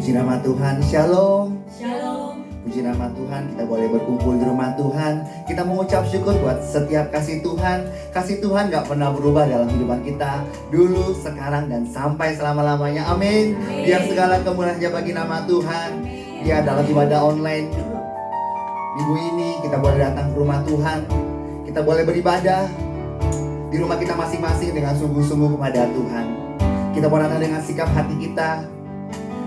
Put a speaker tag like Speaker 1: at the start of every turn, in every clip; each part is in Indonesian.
Speaker 1: Puji nama Tuhan, Shalom.
Speaker 2: Shalom.
Speaker 1: Puji nama Tuhan, kita boleh berkumpul di rumah Tuhan. Kita mengucap syukur buat setiap kasih Tuhan. Kasih Tuhan gak pernah berubah dalam kehidupan kita, dulu, sekarang, dan sampai selama-lamanya. Amin. Biar segala kemuliaannya bagi nama Tuhan. Ya, dalam ibadah online minggu ini kita boleh datang ke rumah Tuhan. Kita boleh beribadah di rumah kita masing-masing dengan sungguh-sungguh kepada Tuhan. Kita boleh datang dengan sikap hati kita,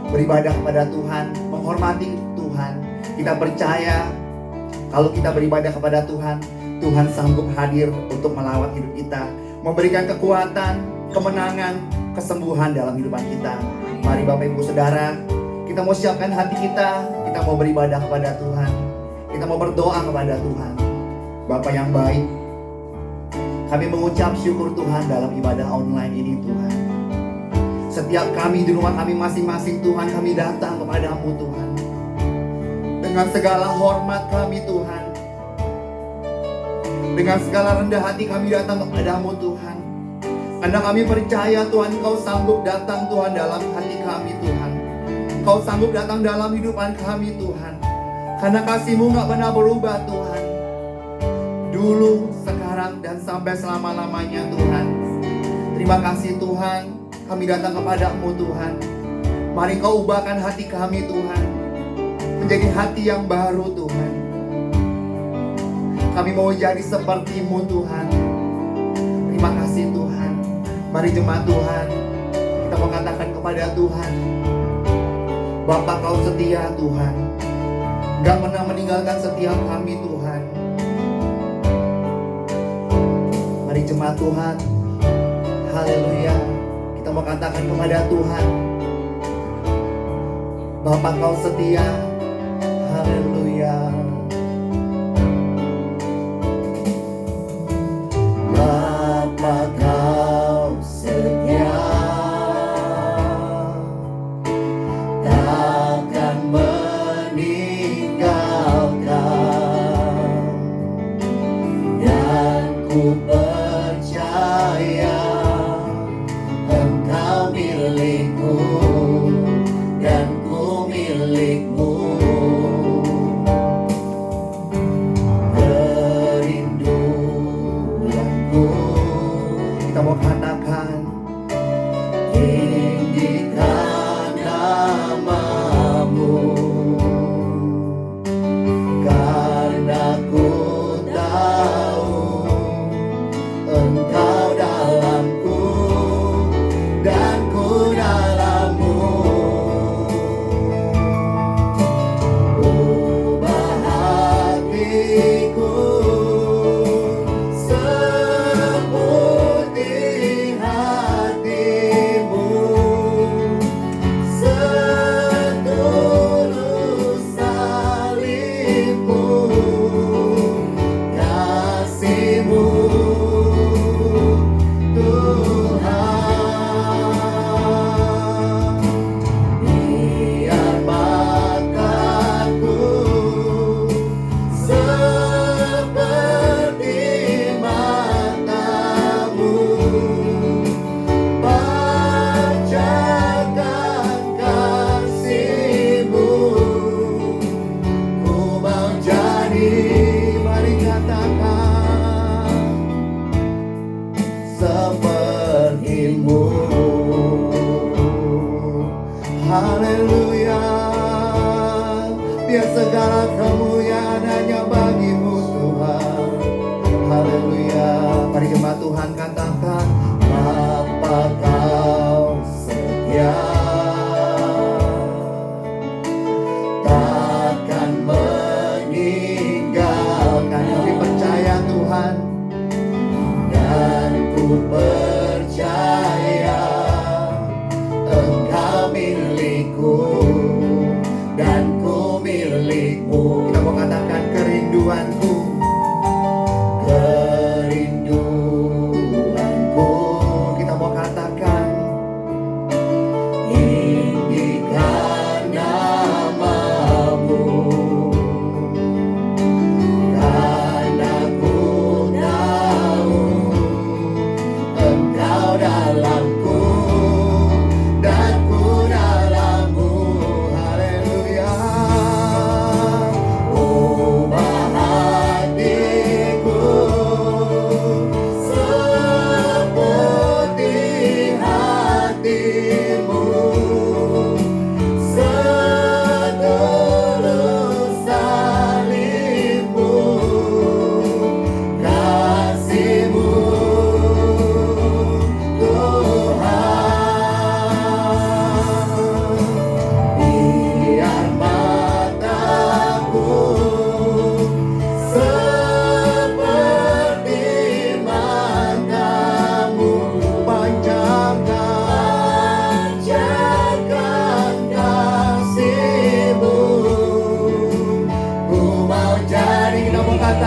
Speaker 1: beribadah kepada Tuhan, menghormati Tuhan. Kita percaya kalau kita beribadah kepada Tuhan, Tuhan sanggup hadir untuk melawat hidup kita, memberikan kekuatan, kemenangan, kesembuhan dalam kehidupan kita. Mari Bapak Ibu Saudara, kita mau siapkan hati kita mau beribadah kepada Tuhan, kita mau berdoa kepada Tuhan. Bapak yang baik, kami mengucap syukur Tuhan dalam ibadah online ini Tuhan. Setiap kami di rumah kami masing-masing Tuhan, kami datang kepadamu Tuhan. Dengan segala hormat kami Tuhan, dengan segala rendah hati kami datang kepadamu Tuhan. Karena kami percaya Tuhan, Engkau sanggup datang Tuhan dalam hati kami Tuhan. Engkau sanggup datang dalam hidupan kami Tuhan. Karena kasih-Mu gak pernah berubah Tuhan, dulu, sekarang, dan sampai selama-lamanya Tuhan. Terima kasih Tuhan, kami datang kepadamu Tuhan. Mari Kau ubahkan hati kami Tuhan, menjadi hati yang baru Tuhan. Kami mau jadi seperti-Mu Tuhan. Terima kasih Tuhan. Mari jemaat Tuhan, kita mau katakan kepada Tuhan, Bapa Kau setia Tuhan, gak pernah meninggalkan setiap kami Tuhan. Mari jemaat Tuhan, haleluya, kita mau katakan kepada Tuhan, Bapa Kau setia, haleluya. Bapa Kau setia, takkan meninggalkan, dan ku percaya Engkau milikku dan ku milikmu.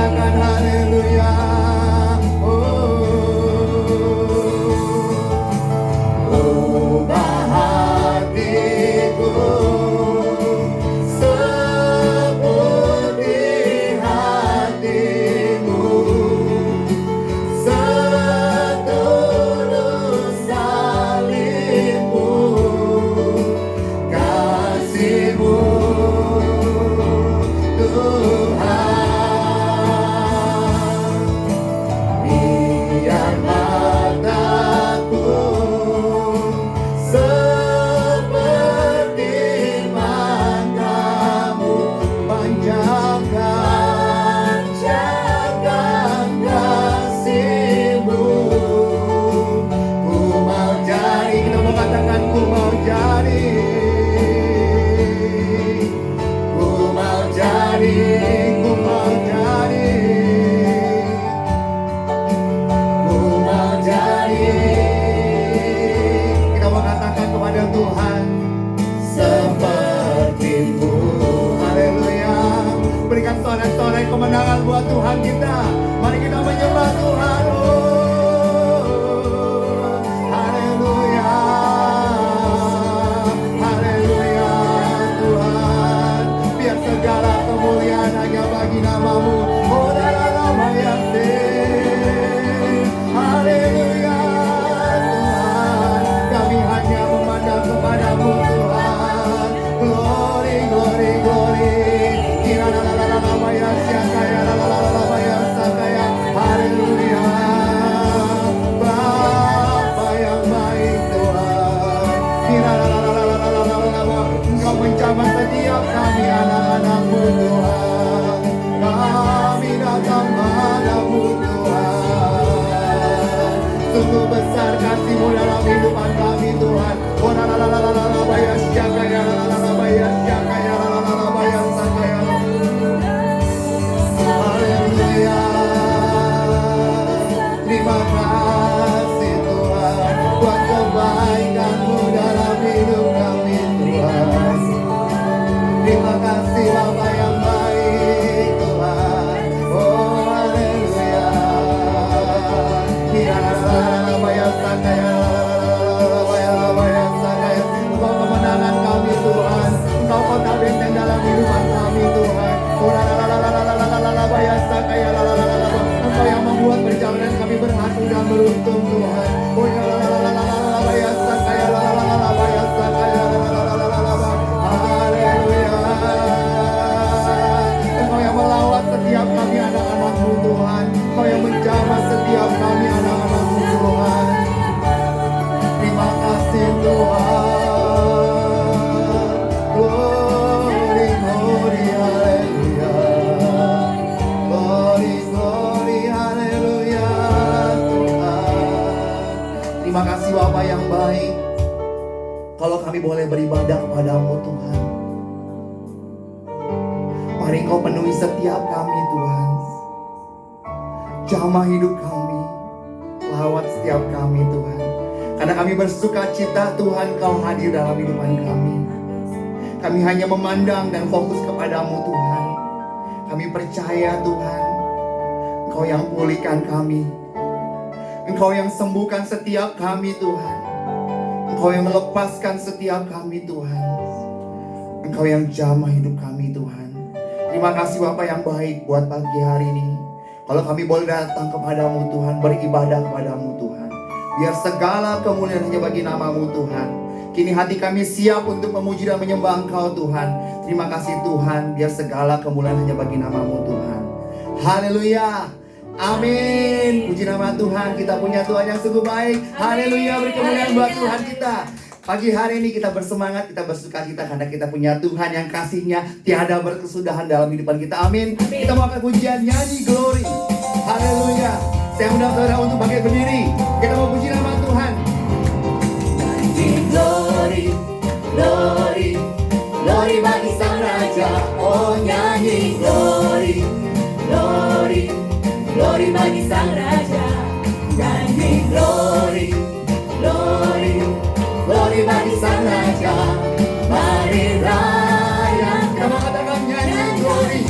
Speaker 1: katakan haleluya. Ubah hatiku seperti hatimu, setulus salibmu, kasihmu Tuhan. Biar mataku seperti matamu, panjangkan kasihmu. Ku mau jadi, kita mau katakan ku mau jadi, ku mau jadi, ku mau jadi, ku mau jadi. Kita mau katakan kepada Tuhan sepertimu. Haleluya. Berikan sorak-sorai kemenangan buat Tuhan kita. Mari kita menyembah Tuhan. Haleluya. Haleluya Tuhan. Biar segala kemuliaan hanya bagi nama-Mu. Oh dalam haleluya Tuhan. Kami hanya memandang kepadamu Tuhan. Glory, glory, glory. Haleluya. Bapa yang baik Tuhan. Engkau menjamah setiap kami anak-anak-Mu Tuhan. Kami datang padamu Tuhan. Sungguh besar kasih-Mu dalam kehidupan kami Tuhan. Oh la la la la la la la bayar siaga ya la la la la bayar siaga ya la la la la bayar siaga ya. Haleluya. Terima kasih Tuhan buat kebaikan-Mu dalam hidup kami Tuhan. Terima kasih Bapa yang baik Tuhan. Oh haleluya. Ya la la la la bayar siaga ya la la la la bayar siaga ya. Engkau kemenangan kami Tuhan. Engkau kota benteng dalam kehidupan kami Tuhan. Oh la la la la la la la la la bayar siaga ya la la la la la. Engkau yang membuat perjalanan kami berhasil dan beruntung Tuhan. Oh ya la la la la la la bayar siaga ya la la la la bayar siaga ya la la la la la la. Haleluya. Engkau yang melawat setiap kami anak-anak-Mu Tuhan. Engkau yang menjamah setiap kami anak-anak-Mu Tuhan. Terima kasih Tuhan. Glory, glory, haleluya. Glory, glory, haleluya Tuhan. Terima kasih Bapa yang baik. Kalau kami boleh beribadah kepadamu Tuhan. Mari Engkau penuhi setiap kami Tuhan. Jamah hidup kami, lawat setiap kami Tuhan. Karena kami bersuka cita Tuhan Kau hadir dalam kehidupan kami. Kami hanya memandang dan fokus kepadamu Tuhan. Kami percaya Tuhan, Engkau yang pulihkan kami. Engkau yang sembuhkan setiap kami Tuhan. Engkau yang melepaskan setiap kami Tuhan. Engkau yang jamah hidup kami Tuhan. Terima kasih Bapa yang baik buat pagi hari ini. Kalau kami boleh datang kepadamu Tuhan, beribadah kepadamu Tuhan. Biar segala kemuliaan hanya bagi nama-Mu Tuhan. Kini hati kami siap untuk memuji dan menyembah Engkau Tuhan. Terima kasih Tuhan, biar segala kemuliaan hanya bagi nama-Mu Tuhan. Haleluya. Amin. Puji nama Tuhan, kita punya Tuhan yang sungguh baik. Haleluya, beri kemuliaan buat Tuhan kita. Pagi hari ini kita bersemangat, kita bersuka cita karena kita punya Tuhan yang kasih-Nya tiada berkesudahan dalam kehidupan kita. Amin. Kita mau akan pujian nyanyi glory. Haleluya. Saya undang saudara untuk bangkit berdiri. Kita mau puji nama Tuhan. Nyanyi glory, glory, glory bagi Sang Raja. Oh nyanyi glory, glory, glory bagi Sang Raja. Nyanyi glory, glory, glory bagi Sang Raja. Mari rayakan. Kita mau katakan nyanyi glory.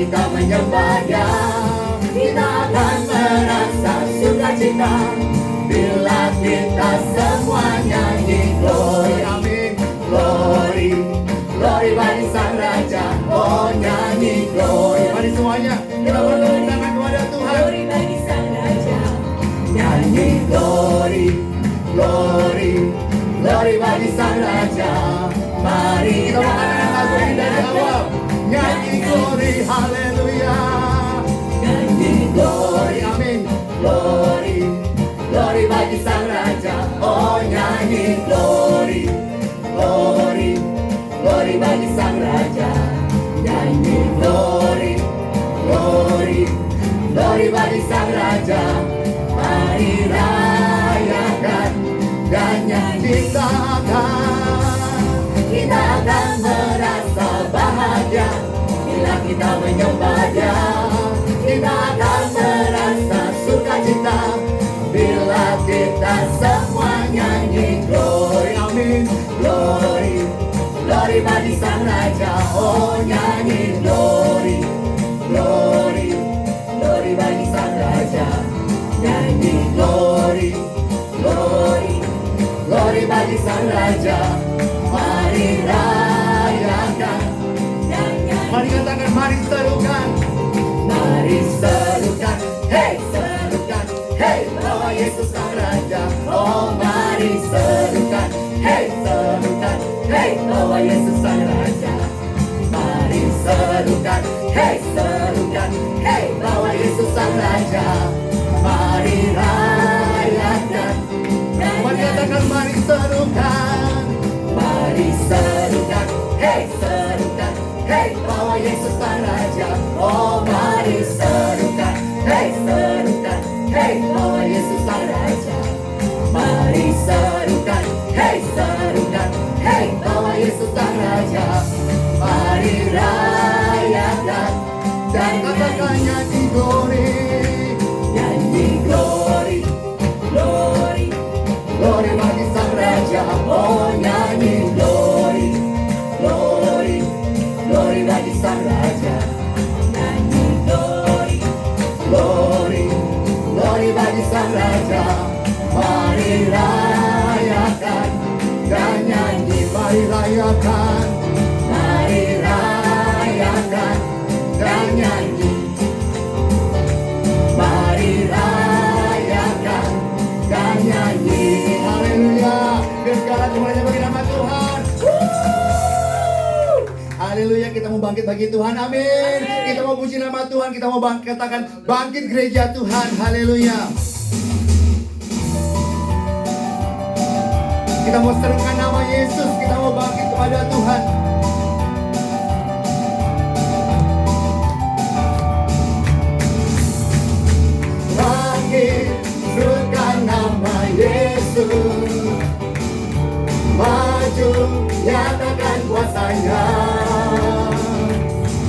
Speaker 1: kita menyembah Dia, kita akan merasa sukacita bila kita semua nyanyi glory, amin. Glory, glory bagi Sang Raja. Oh nyanyi glory. Mari semuanya kita bertepuk tangan kepada Tuhan.
Speaker 2: Glory bagi Sang Raja.
Speaker 1: Nyanyi glory, glory, glory bagi Sang Raja. Mari kita mengatakan lagu ini dari awal. Nyanyi glory, haleluya. Nyanyi glory, amin. Glory, glory bagi Sang Raja. Oh nyanyi glory, glory, glory bagi Sang Raja. Nyanyi glory, glory, glory bagi Sang Raja. Mari rayakan dan nyanyi kita akan merasa bahagia bila kita menyembah Dia. Kita akan merasa sukacita bila kita semua nyanyi glory, amin. Glory, glory bagi Sang Raja. Oh nyanyi glory, glory, glory bagi Sang Raja. Nyanyi glory, glory, glory bagi Sang Raja. Mari rayakan dan nyanyi. Mari katakan, mari serukan. Mari serukan, hey serukan, hey bahwa Yesus Sang Raja. Oh mari serukan, hey serukan, hey bahwa Yesus Sang Raja. Mari serukan, hey serukan, hey bahwa Yesus Sang Raja. Mari rayakan. Mari katakan, mari serukan. Mari serukan, hey serukan, hey bahwa Yesus Sang Raja. Oh mari serukan, hey serukan, hey bahwa Yesus Sang Raja. Mari serukan, hey serukan, hey bahwa Yesus Sang Raja. Mari rayakan dan katakan nyanyi glory, nyanyi glory, glory, glory bagi Sang Raja. Oh nyanyi glory, glory, glory bagi Sang Raja. Nyanyi glory, glory, glory bagi Sang Raja. Mari rayakan dan nyanyi. Mari rayakan, mari rayakan dan nyanyi. Mari rayakan dan nyanyi. Haleluya. Dan segala semuanya bagi nama Tuhan. Haleluya, kita mau bangkit bagi Tuhan, amin. Kita mau puji nama Tuhan, kita mau katakan bangkit gereja Tuhan, haleluya. Kita mau serukan nama Yesus, kita mau bangkit kepada Tuhan. Bangkit, serukan nama Yesus. Maju, nyatakan kuasanya.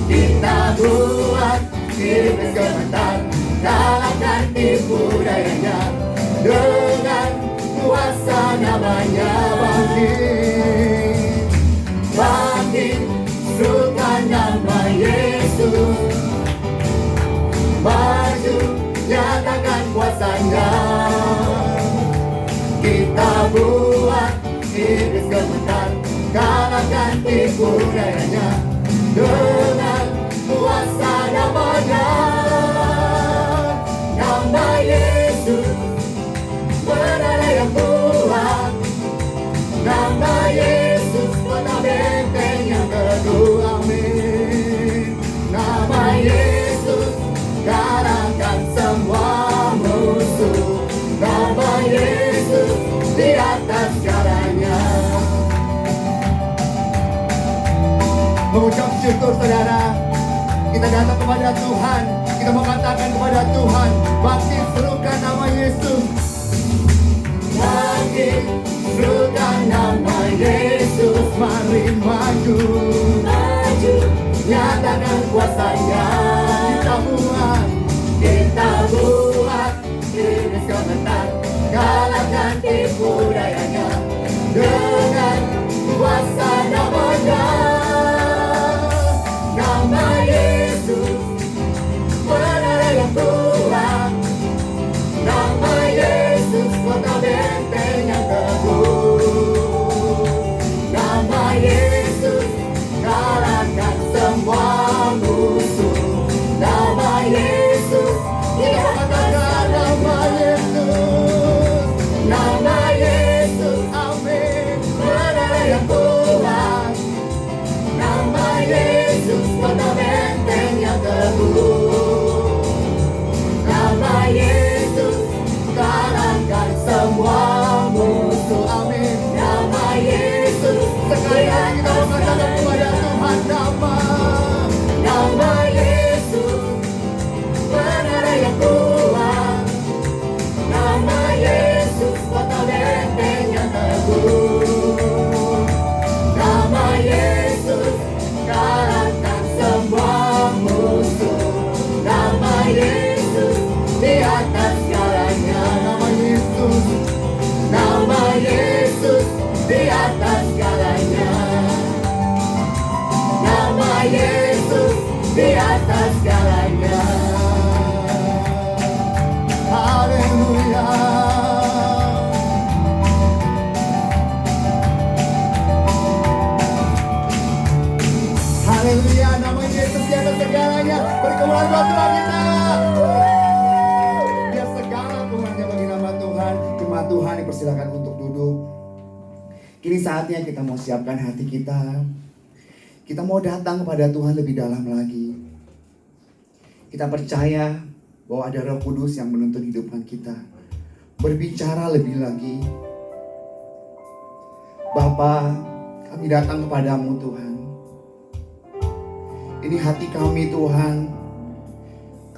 Speaker 1: Kita buat iblis gemetar, kalahkan tipu dayanya. Dengan kuasa namanya bangkit. Bangkit, serukan nama Yesus. Maju, nyatakan kuasanya. Kita buat iblis gemetar, kalahkan tipu dayanya. Dengan kuasa namanya, nama Yesus, menara yang kuat. Nama Yesus, kota benteng yang teguh, amin. Nama Yesus, kalahkan semua musuh. Nama Yesus, di atas segalanya. Mengucap syukur saudara, kita datang kepada Tuhan. Kita mau katakan kepada Tuhan, bangkit serukan nama Yesus. Bangkit serukan nama Yesus. Mari maju, maju, nyatakan kuasanya. Kita buat iblis gemetar, kalahkan tipu dayanya. Dengan kuasa namanya, nama Yesus, Kini saatnya kita mau siapkan hati kita. Kita mau datang kepada Tuhan lebih dalam lagi. Kita percaya bahwa ada Roh Kudus yang menuntun hidupan kita. Berbicara lebih lagi. Bapa, kami datang kepadamu Tuhan. Ini hati kami Tuhan.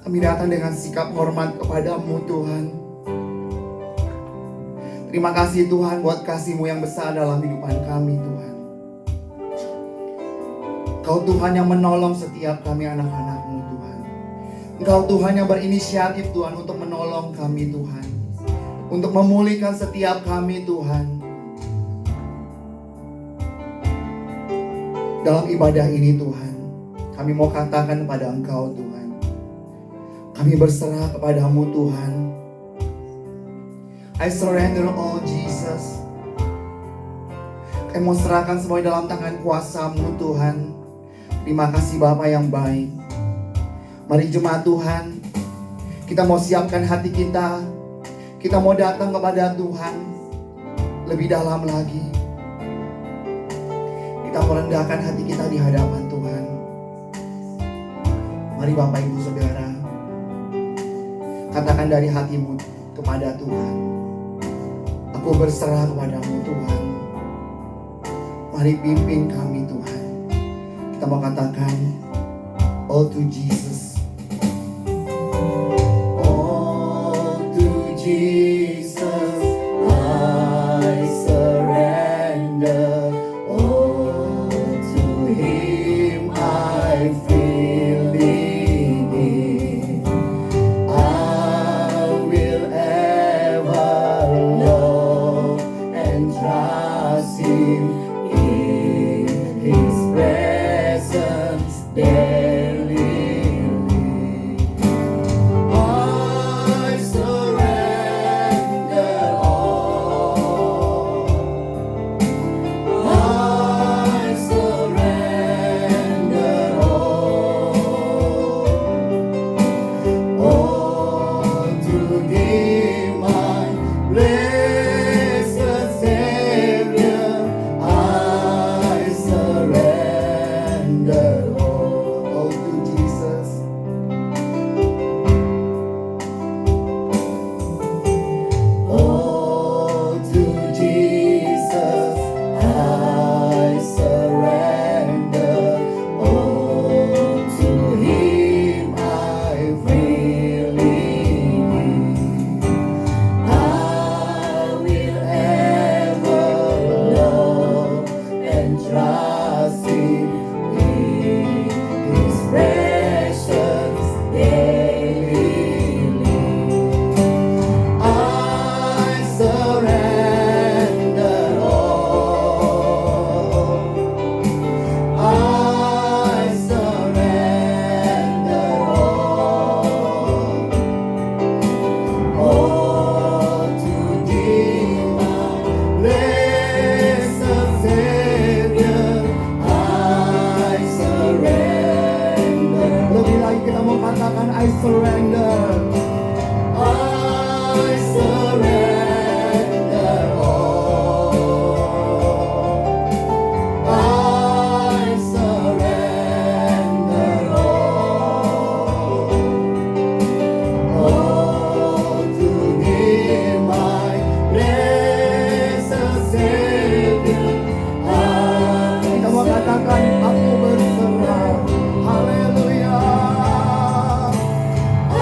Speaker 1: Kami datang dengan sikap hormat kepadamu Tuhan. Terima kasih Tuhan buat kasih-Mu yang besar dalam kehidupan kami Tuhan. Engkau Tuhan yang menolong setiap kami anak-anak-Mu Tuhan. Engkau Tuhan yang berinisiatif Tuhan untuk menolong kami Tuhan. Untuk memulihkan setiap kami Tuhan. Dalam ibadah ini Tuhan, kami mau katakan kepada Engkau Tuhan. Kami berserah kepadamu Tuhan. I surrender all Jesus. Kami mau serahkan semuanya dalam tangan kuasa-Mu Tuhan. Terima kasih Bapa yang baik. Mari jemaat Tuhan, kita mau siapkan hati kita. Kita mau datang kepada Tuhan lebih dalam lagi. Kita merendahkan hati kita di hadapan Tuhan. Mari Bapak Ibu Saudara, katakan dari hatimu kepada Tuhan. Aku berserah kepadamu Tuhan. Mari pimpin kami Tuhan. Kita mau katakan, all to Jesus. All to Jesus I surrender. All to Him I freely give. I will ever love and trust Him in His presence daily. I surrender all. I surrender all to Thee, my blessed Savior. I surrender all to Jesus. All to Jesus I surrender. All to Him I freely give. I will ever love and trust Him in His presence daily. I surrender all. I surrender all to Thee, my blessed Savior. I surrender. Lebih lagi kita mau katakan I surrender. I surrender all. I surrender all to Thee, my blessed Savior. Kita mau katakan aku berserah. Haleluya. I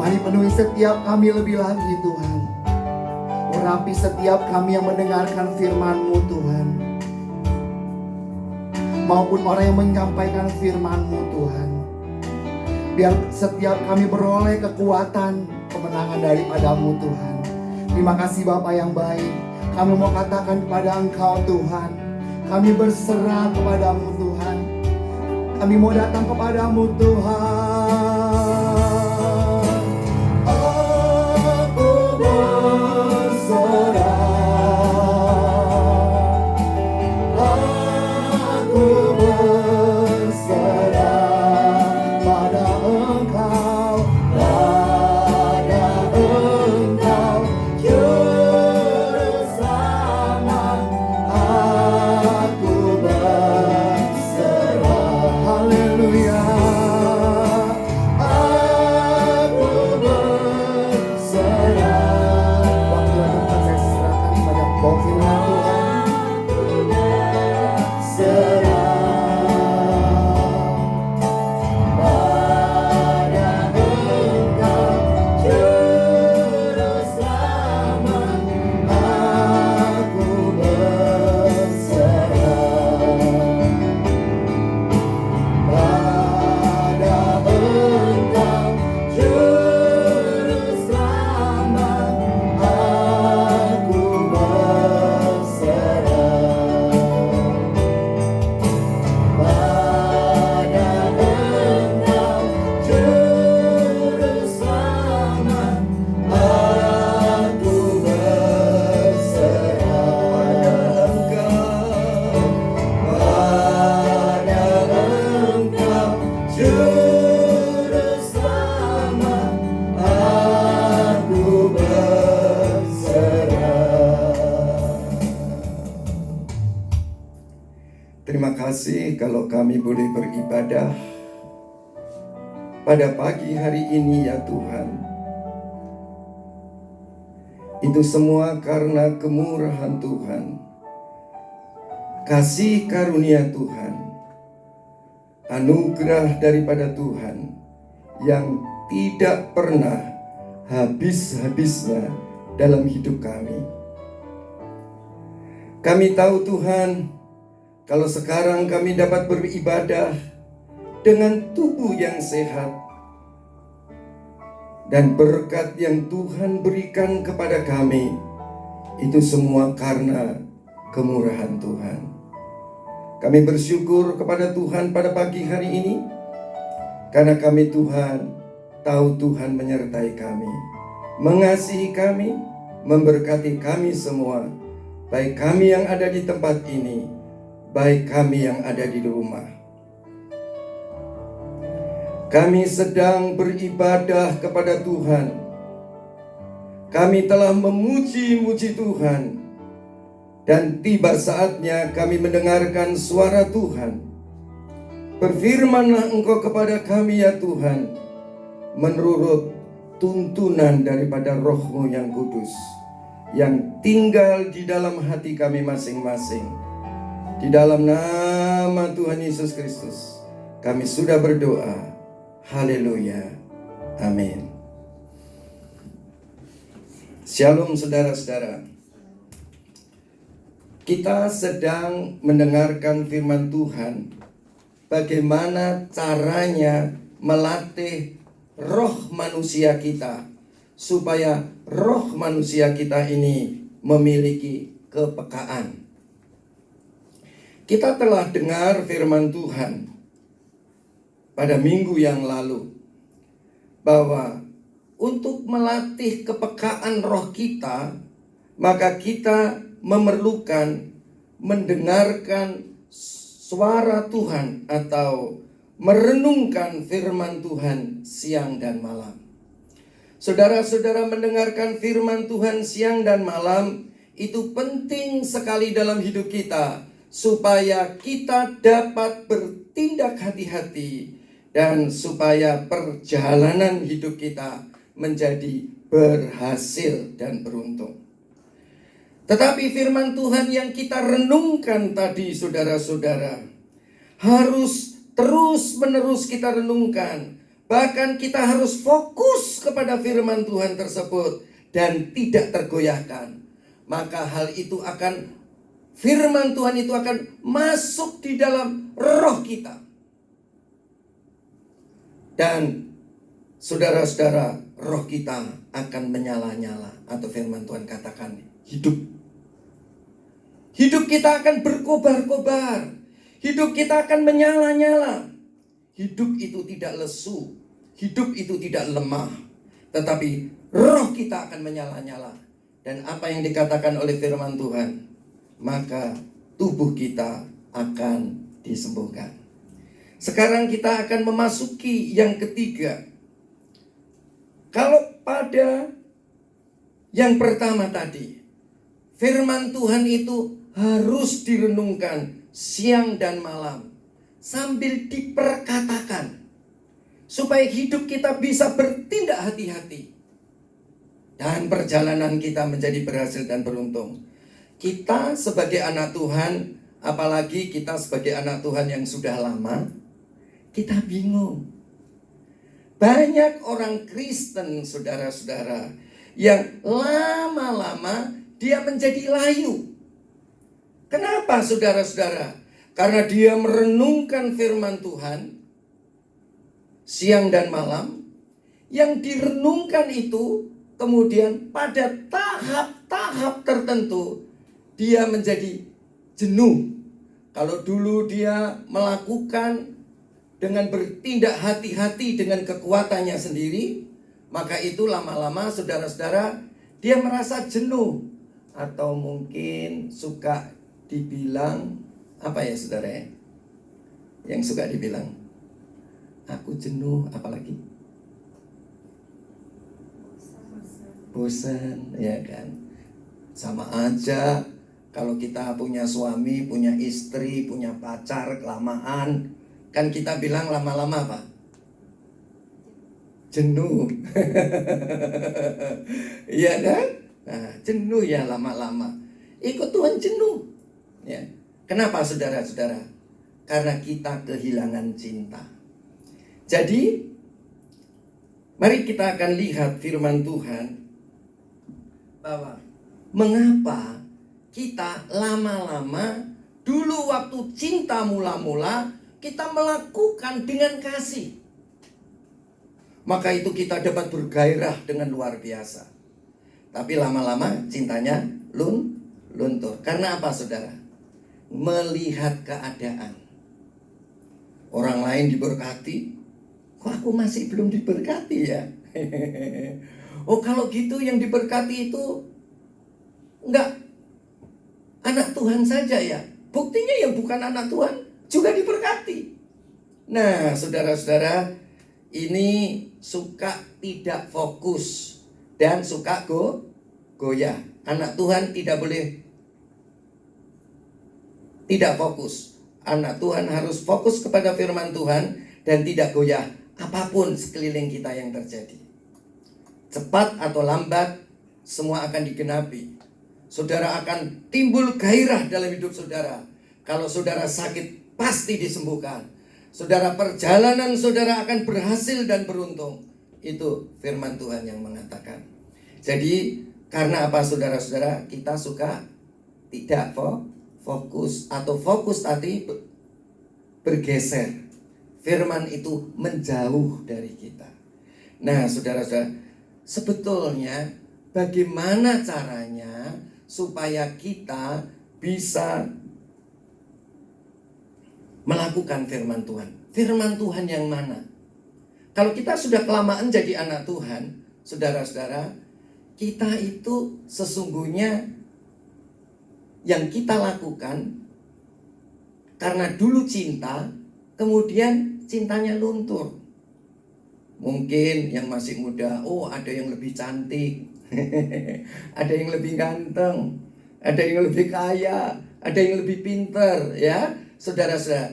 Speaker 1: Mari penuhi setiap kami lebih lagi Tuhan. Urapi setiap kami yang mendengarkan firman-Mu Tuhan, maupun orang yang menyampaikan firman-Mu Tuhan. Biar setiap kami beroleh kekuatan, kemenangan daripada-Mu Tuhan. Terima kasih Bapa yang baik. Kami mau katakan kepada Engkau Tuhan, kami berserah kepada-Mu Tuhan. Kami mau datang kepada-Mu Tuhan. Aku berserah. Aku berserah pada Engkau, pada Engkau, Juru Selamat. Aku berserah, haleluya. Aku berserah. Waktu lagi saya serahkan pada Engkau firman Tuhan.
Speaker 2: Terima kasih kalau kami boleh beribadah pada pagi hari ini ya Tuhan. Itu semua karena kemurahan Tuhan, kasih karunia Tuhan, anugerah daripada Tuhan yang tidak pernah habis-habisnya dalam hidup kami. Kami tahu Tuhan, kalau sekarang kami dapat beribadah dengan tubuh yang sehat dan berkat yang Tuhan berikan kepada kami, itu semua karena kemurahan Tuhan. Kami bersyukur kepada Tuhan pada pagi hari ini, karena kami Tuhan tahu Tuhan menyertai kami, mengasihi kami, memberkati kami semua, baik kami yang ada di tempat ini, baik kami yang ada di rumah. Kami sedang beribadah kepada Tuhan. Kami telah memuji-muji Tuhan. Dan tiba saatnya kami mendengarkan suara Tuhan. Berfirmanlah Engkau kepada kami ya Tuhan, menurut tuntunan daripada Roh-Mu yang kudus, yang tinggal di dalam hati kami masing-masing. Di dalam nama Tuhan Yesus Kristus kami sudah berdoa. Haleluya. Amin. Shalom saudara-saudara. Kita sedang mendengarkan firman Tuhan, bagaimana caranya melatih roh manusia kita, supaya roh manusia kita ini memiliki kepekaan. Kita telah dengar firman Tuhan pada minggu yang lalu, bahwa untuk melatih kepekaan roh kita, maka kita memerlukan mendengarkan suara Tuhan atau merenungkan firman Tuhan siang dan malam. Saudara-saudara, mendengarkan firman Tuhan siang dan malam itu penting sekali dalam hidup kita, supaya kita dapat bertindak hati-hati dan supaya perjalanan hidup kita menjadi berhasil dan beruntung. Tetapi firman Tuhan yang kita renungkan tadi, saudara-saudara, harus terus-menerus kita renungkan, Bahkan kita harus fokus kepada firman Tuhan tersebut dan tidak tergoyahkan. Maka hal itu akan, firman Tuhan itu akan masuk di dalam roh kita. Dan saudara-saudara, roh kita akan menyala-nyala. Atau firman Tuhan katakan hidup. Hidup kita akan berkobar-kobar. Hidup kita akan menyala-nyala. Hidup itu tidak lesu. Hidup itu tidak lemah. Tetapi roh kita akan menyala-nyala. Dan apa yang dikatakan oleh firman Tuhan, maka tubuh kita akan disembuhkan. Sekarang kita akan memasuki yang ketiga. Kalau pada yang pertama tadi, firman Tuhan itu harus direnungkan siang dan malam, sambil diperkatakan, supaya hidup kita bisa bertindak hati-hati. Dan perjalanan kita menjadi berhasil dan beruntung. Kita sebagai anak Tuhan, apalagi kita sebagai anak Tuhan yang sudah lama, kita bingung. Banyak orang Kristen, saudara-saudara, yang lama-lama dia menjadi layu. Kenapa, saudara-saudara? Karena dia merenungkan firman Tuhan siang dan malam. Yang direnungkan itu kemudian pada tahap-tahap tertentu dia menjadi jenuh. Kalau dulu dia melakukan dengan bertindak hati-hati dengan kekuatannya sendiri, maka itu lama-lama saudara-saudara dia merasa jenuh. Atau mungkin suka dibilang, apa ya saudara ya? Yang suka dibilang, aku jenuh, apalagi? Bosan, ya kan? Sama aja kalau kita punya suami, punya istri, punya pacar, kelamaan, kan kita bilang lama-lama apa? Jenuh. Iya kan? Nah, jenuh ya lama-lama. Ikut Tuhan jenuh. Ya. Kenapa saudara-saudara? Karena kita kehilangan cinta. Jadi, mari kita akan lihat firman Tuhan bahwa mengapa kita lama-lama dulu waktu cinta mula-mula kita melakukan dengan kasih. Maka itu kita dapat bergairah dengan luar biasa. Tapi lama-lama cintanya luntur. Karena apa saudara? Melihat keadaan. Orang lain diberkati, kok aku masih belum diberkati ya? Oh kalau gitu yang diberkati itu enggak anak Tuhan saja ya. Buktinya yang bukan anak Tuhan juga diberkati. Nah saudara-saudara, ini suka tidak fokus dan suka goyah. Anak Tuhan tidak boleh tidak fokus. Anak Tuhan harus fokus kepada firman Tuhan dan tidak goyah apapun sekeliling kita yang terjadi. Cepat atau lambat semua akan digenapi. Saudara akan timbul gairah dalam hidup saudara. Kalau saudara sakit pasti disembuhkan. Saudara, perjalanan saudara akan berhasil dan beruntung. Itu firman Tuhan yang mengatakan. Jadi karena apa saudara-saudara? Kita suka tidak fokus atau fokus tadi bergeser. Firman itu menjauh dari kita. Nah saudara-saudara, sebetulnya bagaimana caranya supaya kita bisa melakukan firman Tuhan? Firman Tuhan yang mana? Kalau kita sudah kelamaan jadi anak Tuhan, saudara-saudara, kita itu sesungguhnya yang kita lakukan karena dulu cinta, kemudian cintanya luntur. Mungkin yang masih muda, oh ada yang lebih cantik, ada yang lebih ganteng, ada yang lebih kaya, ada yang lebih pintar, ya. Saudara-saudara,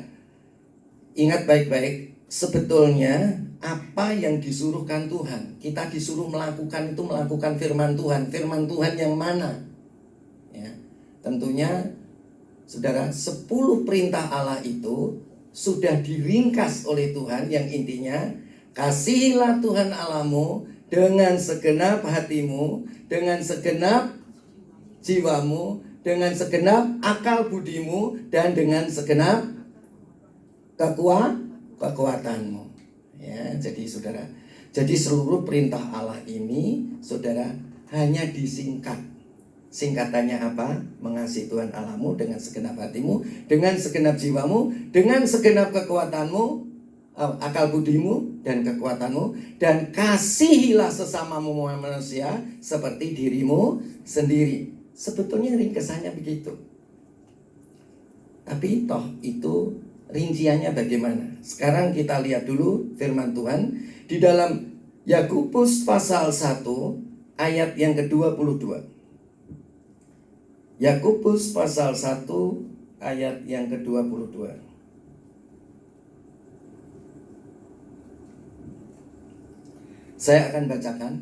Speaker 2: ingat baik-baik, sebetulnya apa yang disuruhkan Tuhan, kita disuruh melakukan itu melakukan firman Tuhan. Firman Tuhan yang mana? Ya, tentunya, saudara, 10 perintah Allah itu sudah diringkas oleh Tuhan yang intinya, Kasihilah Tuhan Allahmu dengan segenap hatimu, dengan segenap jiwamu, dengan segenap akal budimu, dan dengan segenap kekuatanmu. Ya, jadi saudara, jadi seluruh perintah Allah ini, saudara, hanya disingkat. Singkatannya apa? Mengasihi Tuhan Allahmu dengan segenap hatimu, dengan segenap jiwamu, dengan segenap kekuatanmu, akal budimu dan kekuatanmu, dan kasihilah sesamamu manusia seperti dirimu sendiri. Sebetulnya ringkesannya begitu. Tapi toh itu rinciannya bagaimana? Sekarang kita lihat dulu firman Tuhan di dalam Yakobus pasal 1 ayat yang ke-22. Yakobus pasal 1 ayat yang ke-22. Saya akan bacakan.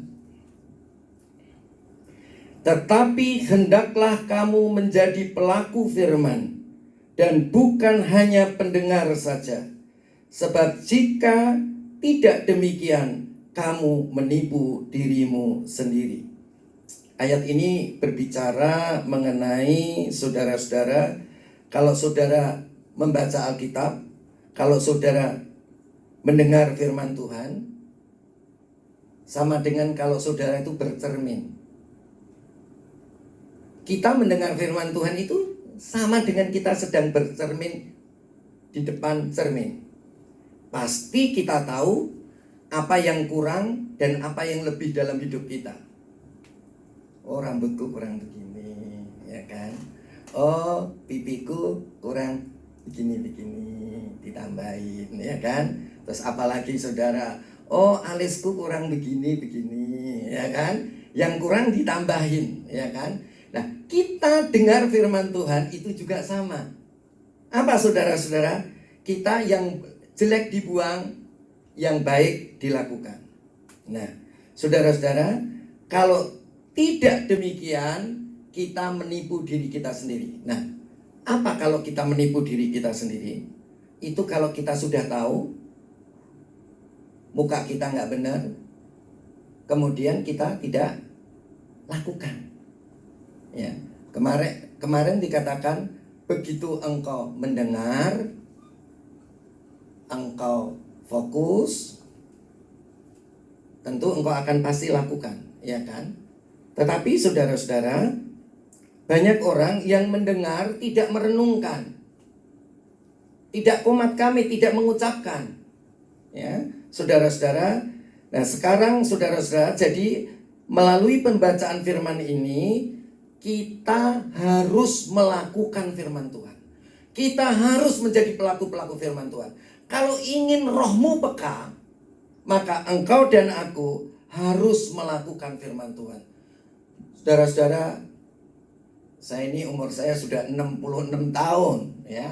Speaker 2: Tetapi hendaklah kamu menjadi pelaku firman dan bukan hanya pendengar saja. Sebab jika tidak demikian, kamu menipu dirimu sendiri. Ayat ini berbicara mengenai saudara-saudara, kalau saudara membaca Alkitab, kalau saudara mendengar firman Tuhan, sama dengan kalau saudara itu bercermin. Kita mendengar firman Tuhan itu sama dengan kita sedang bercermin di depan cermin. Pasti kita tahu apa yang kurang dan apa yang lebih dalam hidup kita. Oh, rambutku kurang begini, ya kan? Oh, pipiku kurang begini-begini, ditambahin, ya kan? Terus apalagi saudara, oh, alisku kurang begini-begini, ya kan? Yang kurang ditambahin, ya kan? Nah, kita dengar firman Tuhan itu juga sama. Apa saudara-saudara? Kita yang jelek dibuang, yang baik dilakukan. Nah, saudara-saudara, kalau tidak demikian, kita menipu diri kita sendiri. Nah, apa kalau kita menipu diri kita sendiri? Itu kalau kita sudah tahu muka kita nggak benar, kemudian kita tidak lakukan. Ya, kemarin dikatakan begitu engkau mendengar, engkau fokus, tentu engkau akan pasti lakukan, ya kan? Tetapi saudara-saudara, banyak orang yang mendengar tidak merenungkan, tidak komat kami, tidak mengucapkan. Ya, saudara-saudara. Nah, sekarang saudara-saudara, jadi melalui pembacaan firman ini kita harus melakukan firman Tuhan. Kita harus menjadi pelaku-pelaku firman Tuhan. Kalau ingin rohmu peka, maka engkau dan aku harus melakukan firman Tuhan. Saudara-saudara, saya ini umur saya sudah 66 tahun, ya.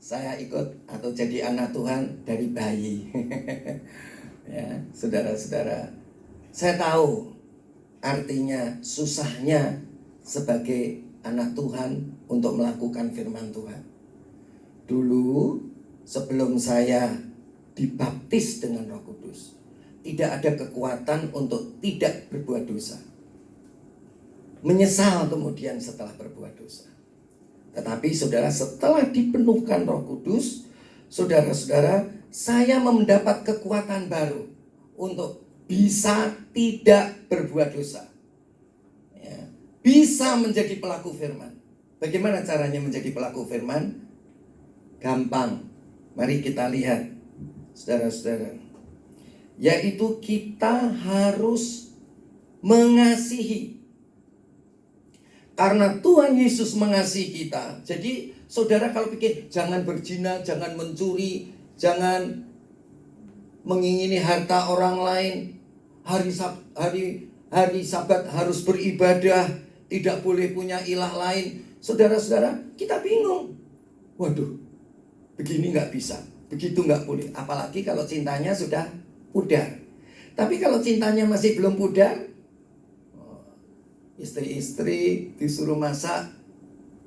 Speaker 2: Saya ikut atau jadi anak Tuhan dari bayi. Ya, saudara-saudara, saya tahu artinya susahnya sebagai anak Tuhan untuk melakukan firman Tuhan. Dulu sebelum saya dibaptis dengan Roh Kudus, tidak ada kekuatan untuk tidak berbuat dosa. Menyesal kemudian setelah berbuat dosa. Tetapi saudara, setelah dipenuhkan Roh Kudus, saudara-saudara, saya mendapat kekuatan baru untuk bisa tidak berbuat dosa, ya, bisa menjadi pelaku firman. Bagaimana caranya menjadi pelaku firman? Gampang. Mari kita lihat, saudara-saudara. Yaitu kita harus mengasihi. Karena Tuhan Yesus mengasihi kita. Jadi saudara kalau pikir jangan berzina, jangan mencuri, jangan mengingini harta orang lain, hari Sabat harus beribadah, tidak boleh punya ilah lain. Saudara-saudara, kita bingung. Waduh, begini nggak bisa, begitu nggak boleh. Apalagi kalau cintanya sudah pudar. Tapi kalau cintanya masih belum pudar, istri-istri disuruh masak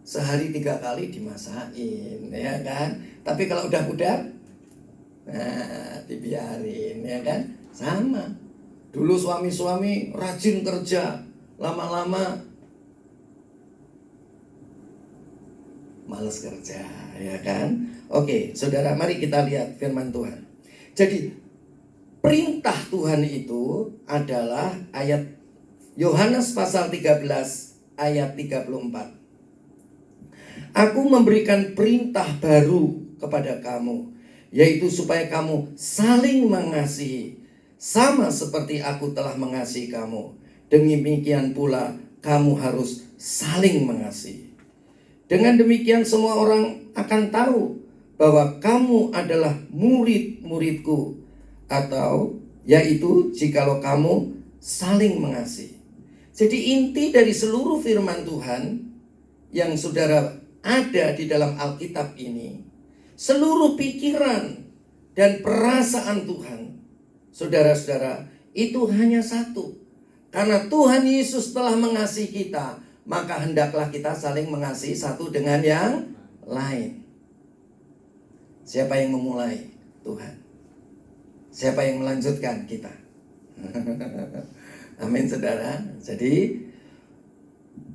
Speaker 2: sehari 3 kali dimasakin, ya kan? Tapi kalau udah pudar, nah dibiarin, ya kan? Sama. Dulu suami-suami rajin kerja, lama-lama males kerja, ya kan? Oke, saudara, mari kita lihat firman Tuhan. Jadi, perintah Tuhan itu adalah ayat Yohanes pasal 13 ayat 34. Aku memberikan perintah baru kepada kamu, yaitu supaya kamu saling mengasihi, sama seperti aku telah mengasihi kamu. Demikian pula kamu harus saling mengasihi. Dengan demikian semua orang akan tahu bahwa kamu adalah murid-muridku, atau yaitu jikalau kamu saling mengasihi. Jadi inti dari seluruh firman Tuhan yang saudara ada di dalam Alkitab ini, seluruh pikiran dan perasaan Tuhan, saudara-saudara, itu hanya satu. Karena Tuhan Yesus telah mengasihi kita, maka hendaklah kita saling mengasihi satu dengan yang lain. Siapa yang memulai? Tuhan. Siapa yang melanjutkan? Kita. Amin, saudara.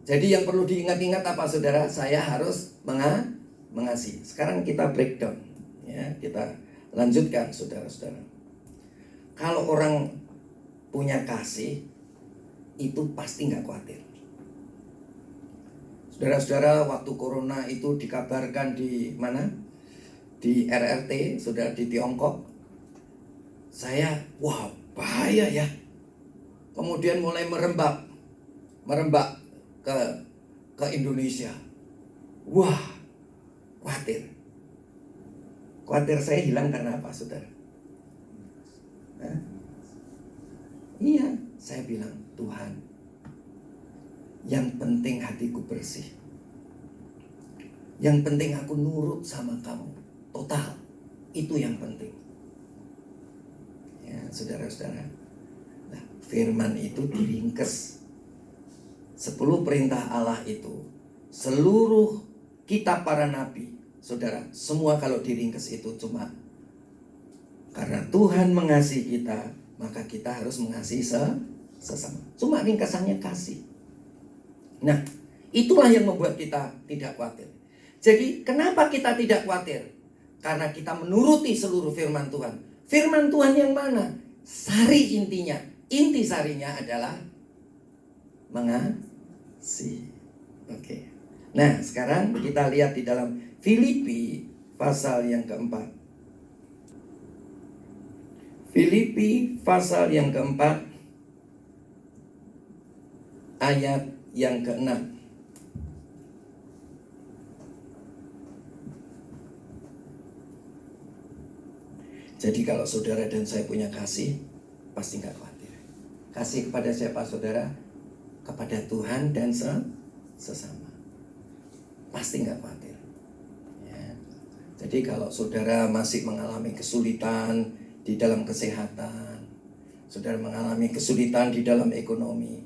Speaker 2: Jadi yang perlu diingat-ingat apa, saudara? Saya harus mengasihi. Sekarang kita breakdown, ya, kita lanjutkan, saudara-saudara. Kalau orang punya kasih, itu pasti nggak khawatir. Saudara-saudara, waktu corona itu dikabarkan di mana? Di RRT, sudah di Tiongkok. Saya, wow, bahaya ya. Kemudian mulai merembak ke Indonesia. Wah, khawatir. Khawatir saya hilang karena apa, saudara? Iya, saya bilang, Tuhan, yang penting hatiku bersih. Yang penting aku nurut sama kamu. Total. Itu yang penting. Ya, saudara-saudara. Nah, firman itu diringkes. 10 perintah Allah itu, seluruh kitab para nabi, saudara, semua kalau diringkes itu cuma karena Tuhan mengasihi kita, maka kita harus mengasihi sesama. Cuma ringkasannya kasih. Nah, itulah yang membuat kita tidak khawatir. Jadi, kenapa kita tidak khawatir? Karena kita menuruti seluruh firman Tuhan. Firman Tuhan yang mana? Sari intinya. Inti sarinya adalah mengasihi. Oke. Nah, sekarang kita lihat di dalam Filipi pasal yang keempat. Filipi pasal yang keempat, ayat yang ke-6. Jadi kalau saudara dan saya punya kasih, pasti nggak khawatir. Kasih kepada siapa, saudara? Kepada Tuhan dan sesama. Pasti nggak khawatir. Ya. Jadi kalau saudara masih mengalami kesulitan di dalam kesehatan, saudara mengalami kesulitan di dalam ekonomi,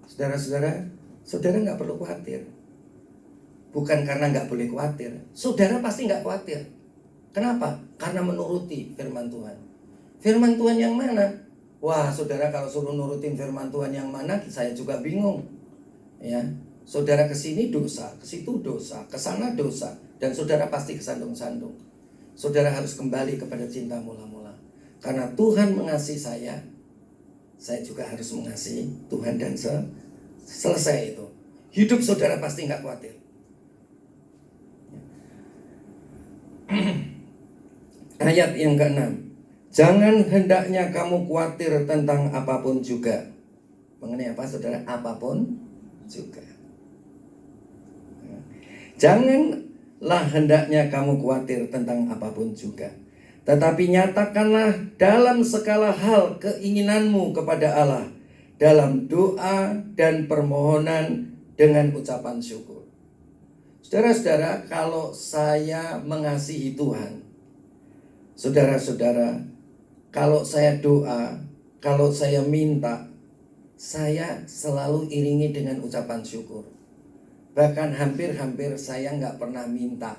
Speaker 2: saudara nggak perlu khawatir. Bukan karena nggak boleh khawatir, saudara pasti nggak khawatir. Kenapa? Karena menuruti firman Tuhan. Firman Tuhan yang mana? Wah, saudara, kalau suruh nurutin firman Tuhan yang mana, saya juga bingung. Ya, saudara kesini dosa, ke situ dosa, ke sana dosa, dan saudara pasti kesandung-sandung. Saudara harus kembali kepada cinta mula-mula. Karena Tuhan mengasihi saya juga harus mengasihi Tuhan, dan selesai itu. Hidup saudara pasti nggak khawatir. Ayat yang ke-6. Jangan hendaknya kamu khawatir tentang apapun juga. Mengenai apa, saudara? Apapun juga. Janganlah hendaknya kamu khawatir tentang apapun juga. Tetapi nyatakanlah dalam segala hal keinginanmu kepada Allah, dalam doa dan permohonan dengan ucapan syukur. Saudara-saudara, kalau saya mengasihi Tuhan, saudara-saudara, kalau saya doa, kalau saya minta, saya selalu iringi dengan ucapan syukur. Bahkan hampir-hampir saya nggak pernah minta,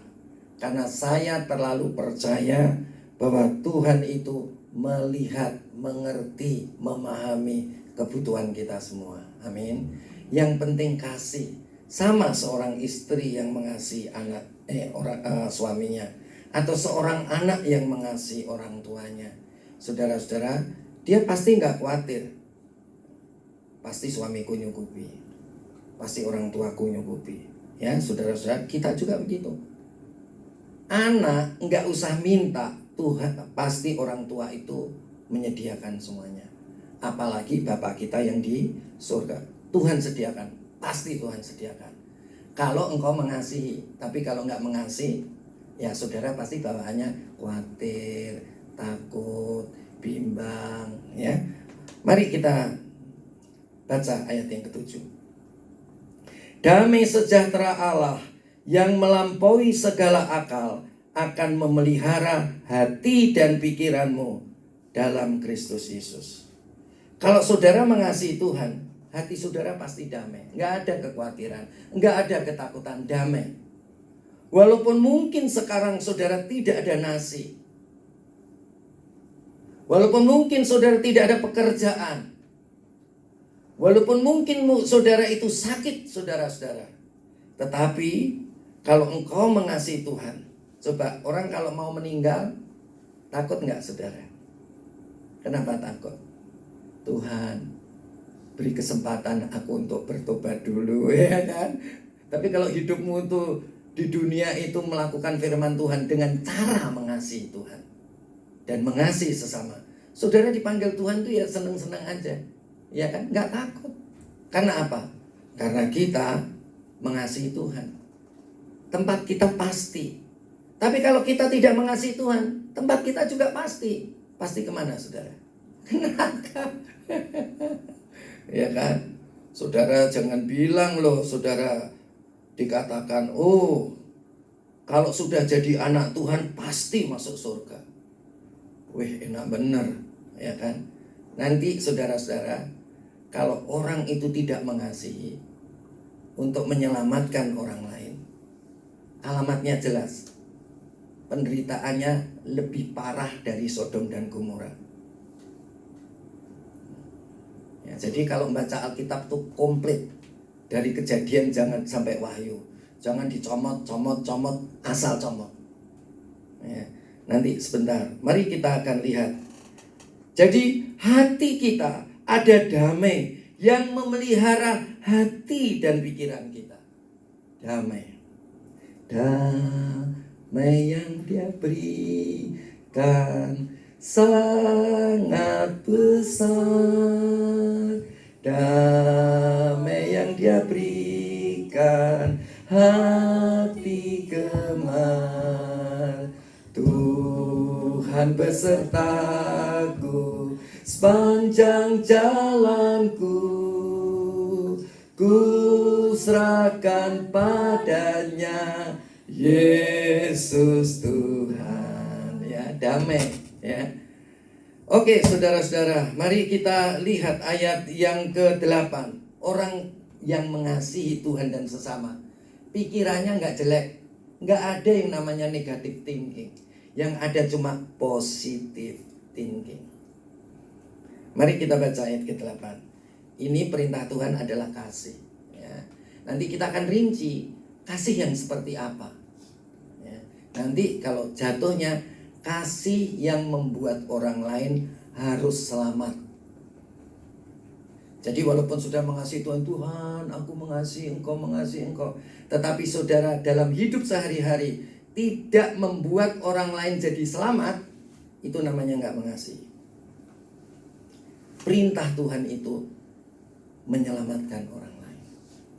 Speaker 2: karena saya terlalu percaya bahwa Tuhan itu melihat mengerti, memahami kebutuhan kita semua. Amin. Yang penting kasih. Sama seorang istri yang mengasihi suaminya, atau seorang anak yang mengasihi orang tuanya. Saudara-saudara, dia pasti nggak khawatir. Pasti suamiku nyukupi, pasti orang tuaku nyukupi. Ya, saudara-saudara, kita juga begitu. Anak nggak usah minta, Tuhan pasti orang tua itu menyediakan semuanya. Apalagi Bapak kita yang di surga, Tuhan sediakan, pasti Tuhan sediakan. Kalau engkau mengasihi, tapi kalau nggak mengasihi, ya saudara pasti bawaannya khawatir, takut, bimbang. Ya, mari kita baca ayat yang ke-7. Damai sejahtera Allah yang melampaui segala akal akan memelihara hati dan pikiranmu dalam Kristus Yesus. Kalau saudara mengasihi Tuhan, hati saudara pasti damai. Nggak ada kekhawatiran, nggak ada ketakutan, damai. Walaupun mungkin sekarang saudara tidak ada nasi, walaupun mungkin saudara tidak ada pekerjaan, walaupun mungkin saudara itu sakit, saudara-saudara, tetapi kalau engkau mengasihi Tuhan, coba orang kalau mau meninggal, takut nggak saudara? Kenapa takut? Tuhan, beri kesempatan aku untuk bertobat dulu, ya kan? Tapi kalau hidupmu tuh di dunia itu melakukan firman Tuhan dengan cara mengasihi Tuhan dan mengasihi sesama, saudara dipanggil Tuhan tuh ya seneng-seneng aja, ya kan? Nggak takut. Karena apa? Karena kita mengasihi Tuhan. Tempat kita pasti. Tapi kalau kita tidak mengasihi Tuhan, tempat kita juga pasti. Pasti kemana saudara? Ke neraka. Ya kan? Saudara jangan bilang loh, saudara dikatakan, oh kalau sudah jadi anak Tuhan pasti masuk surga. Wih, enak bener, ya kan? Nanti saudara-saudara, kalau orang itu tidak mengasihi untuk menyelamatkan orang lain, alamatnya jelas. Penderitaannya lebih parah dari Sodom dan Gomora. Ya, jadi kalau membaca Alkitab tuh komplit, dari Kejadian jangan sampai Wahyu, jangan dicomot, asal comot. Ya, nanti sebentar, mari kita akan lihat. Jadi hati kita ada damai yang memelihara hati dan pikiran kita. Damai yang Dia berikan sangat besar. Damai yang Dia berikan hati gemar. Tuhan besertaku sepanjang jalanku, ku serahkan padanya Yesus Tuhan. Ya, damai. Ya. Oke, saudara-saudara, mari kita lihat ayat yang ke-8. Orang yang mengasihi Tuhan dan sesama, pikirannya nggak jelek, nggak ada yang namanya negative thinking. Yang ada cuma positive thinking. Mari kita baca ayat ke-8. Ini perintah Tuhan adalah kasih. Ya. Nanti kita akan rinci kasih yang seperti apa. Ya. Nanti kalau jatuhnya kasih yang membuat orang lain harus selamat. Jadi walaupun sudah mengasihi Tuhan, Tuhan aku mengasihi engkau, tetapi saudara dalam hidup sehari-hari tidak membuat orang lain jadi selamat, itu namanya nggak mengasihi. Perintah Tuhan itu menyelamatkan orang lain,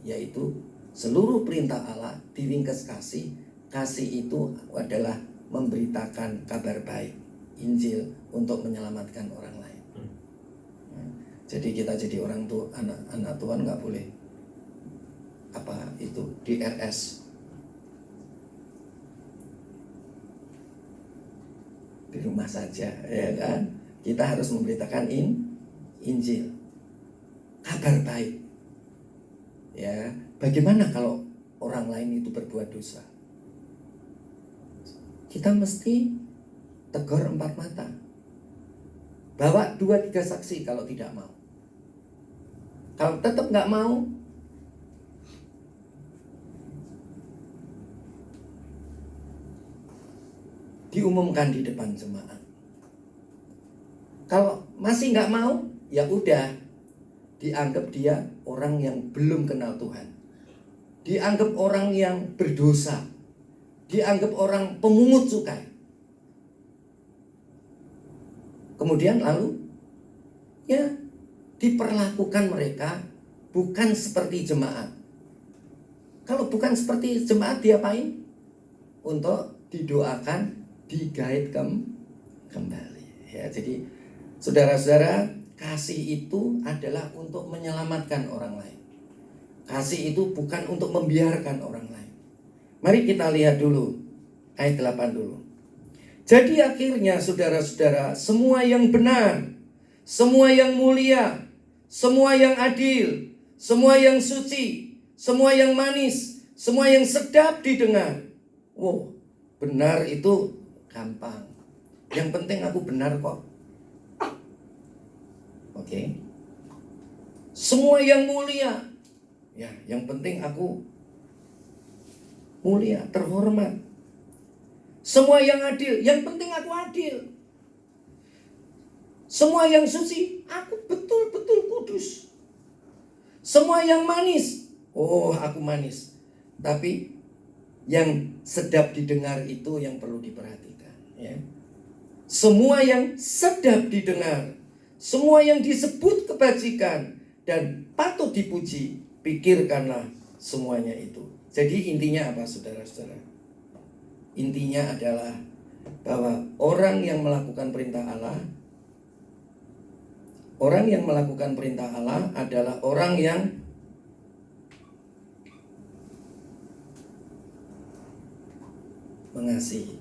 Speaker 2: yaitu seluruh perintah Allah diringkas kasih. Kasih itu adalah memberitakan kabar baik, Injil, untuk menyelamatkan orang lain. Jadi kita jadi orang tua, anak Tuhan nggak boleh itu DRS, di rumah saja, ya kan? Kita harus memberitakan Injil, kabar baik. Ya, bagaimana kalau orang lain itu berbuat dosa? Kita mesti tegur 4 mata.
Speaker 3: Bawa 2-3 saksi kalau tidak mau. Kalau tetap nggak mau, diumumkan di depan jemaat. Kalau masih nggak mau, ya udah, dianggap dia orang yang belum kenal Tuhan, dianggap orang yang berdosa, dianggap orang pemungut cukai. Kemudian lalu ya diperlakukan mereka bukan seperti jemaat. Kalau bukan seperti jemaat, diapain? Untuk didoakan, digait kembali. Ya, jadi saudara-saudara, kasih itu adalah untuk menyelamatkan orang lain. Kasih itu bukan untuk membiarkan orang lain. Mari kita lihat dulu ayat 8 dulu. Jadi akhirnya saudara-saudara, semua yang benar, semua yang mulia, semua yang adil, semua yang suci, semua yang manis, semua yang sedap didengar. Wow, benar itu gampang. Yang penting aku benar kok. Oke. Semua yang mulia. Ya, yang penting aku mulia, terhormat. Semua yang adil, yang penting aku adil. Semua yang suci, aku betul-betul kudus. Semua yang manis, oh aku manis. Tapi yang sedap didengar itu yang perlu diperhatikan, ya. Semua yang sedap didengar, semua yang disebut kebajikan dan patut dipuji, pikirkanlah semuanya itu. Jadi intinya apa, saudara-saudara? Intinya adalah bahwa orang yang melakukan perintah Allah, orang yang melakukan perintah Allah adalah orang yang mengasihi.